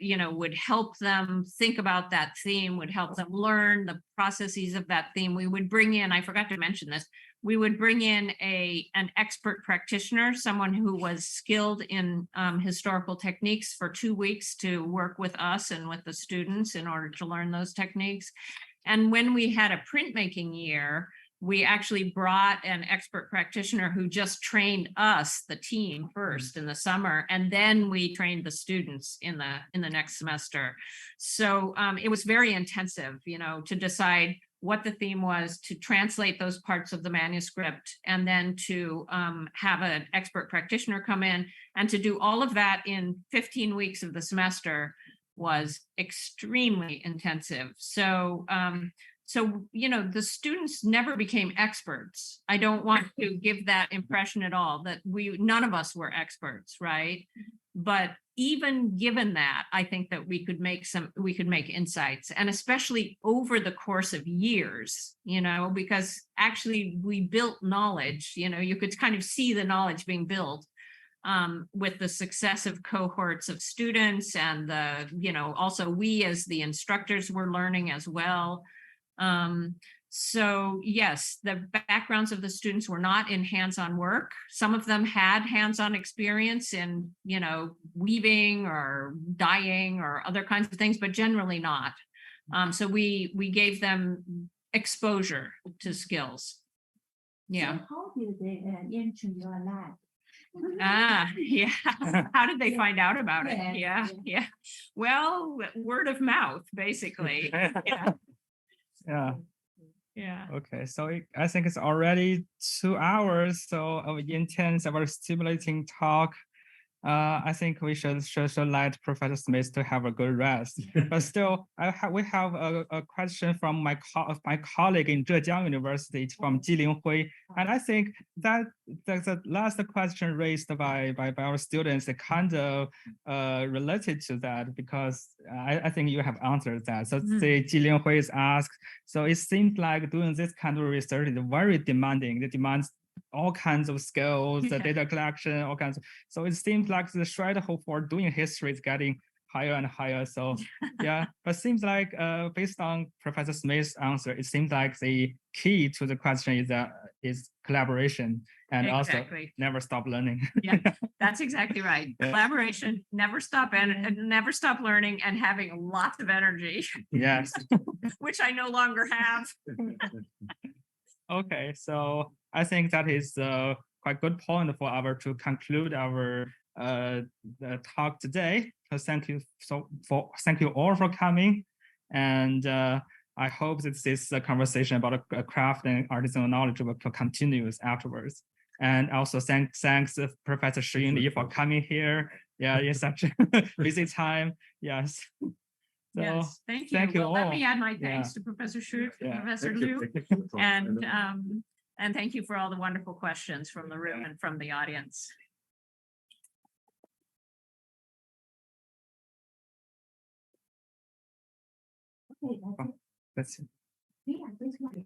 you know, would help them think about that theme, would help them learn the processes of that theme. We would bring in, I forgot to mention this, we would bring in an expert practitioner, someone who was skilled in historical techniques for 2 weeks to work with us and with the students in order to learn those techniques. And when we had a printmaking year, we actually brought an expert practitioner who just trained us, the team, first in the summer, and then we trained the students in the next semester. So it was very intensive, you know, to decide what the theme was, to translate those parts of the manuscript, and then to have an expert practitioner come in, and to do all of that in 15 weeks of the semester was extremely intensive. So, you know, the students never became experts. I don't want to give that impression at all, that none of us were experts, right? But even given that, I think that we could make insights, and especially over the course of years, you know, because actually we built knowledge, you know, you could kind of see the knowledge being built with the successive cohorts of students, and you know, also we as the instructors were learning as well. So yes, the backgrounds of the students were not in hands-on work. Some of them had hands-on experience in, you know, weaving or dyeing or other kinds of things, but generally not. So we gave them exposure to skills. Yeah. So how did they enter your lab? Yeah. How did they find out about it? Yeah. Well, word of mouth, basically. Yeah. Okay, so I think it's already 2 hours, so of intense, very stimulating talk. I think we should let Professor Smith to have a good rest. But still, we have a question from my colleague in Zhejiang University, from Jilin Hui, and I think that the last question raised by our students is kind of related to that, because I think you have answered that. So the Jilin Hui is asked. So it seems like doing this kind of research is very demanding. It demands all kinds of skills, the data collection, all kinds of, so it seems like the threshold for doing history is getting higher and higher. So yeah, but seems like based on Professor Smith's answer, it seems like the key to the question is collaboration, and also never stop learning. Yeah, that's exactly right. Collaboration, never stop, and never stop learning, and having lots of energy. Yes. Which I no longer have. Okay, so I think that is quite good point to conclude our talk today. So thank you all for coming, and I hope that this conversation about craft and artisanal knowledge will continue afterwards. And also thanks Professor Shiyun Li for coming here. Yeah, in such a busy time. Yes. So, yes, thank you. Well, all. let me add my thanks to Professor Shu, Professor Liu, and thank you for all the wonderful questions from the room and from the audience. Okay, that's it. That's it. Yeah, that's right.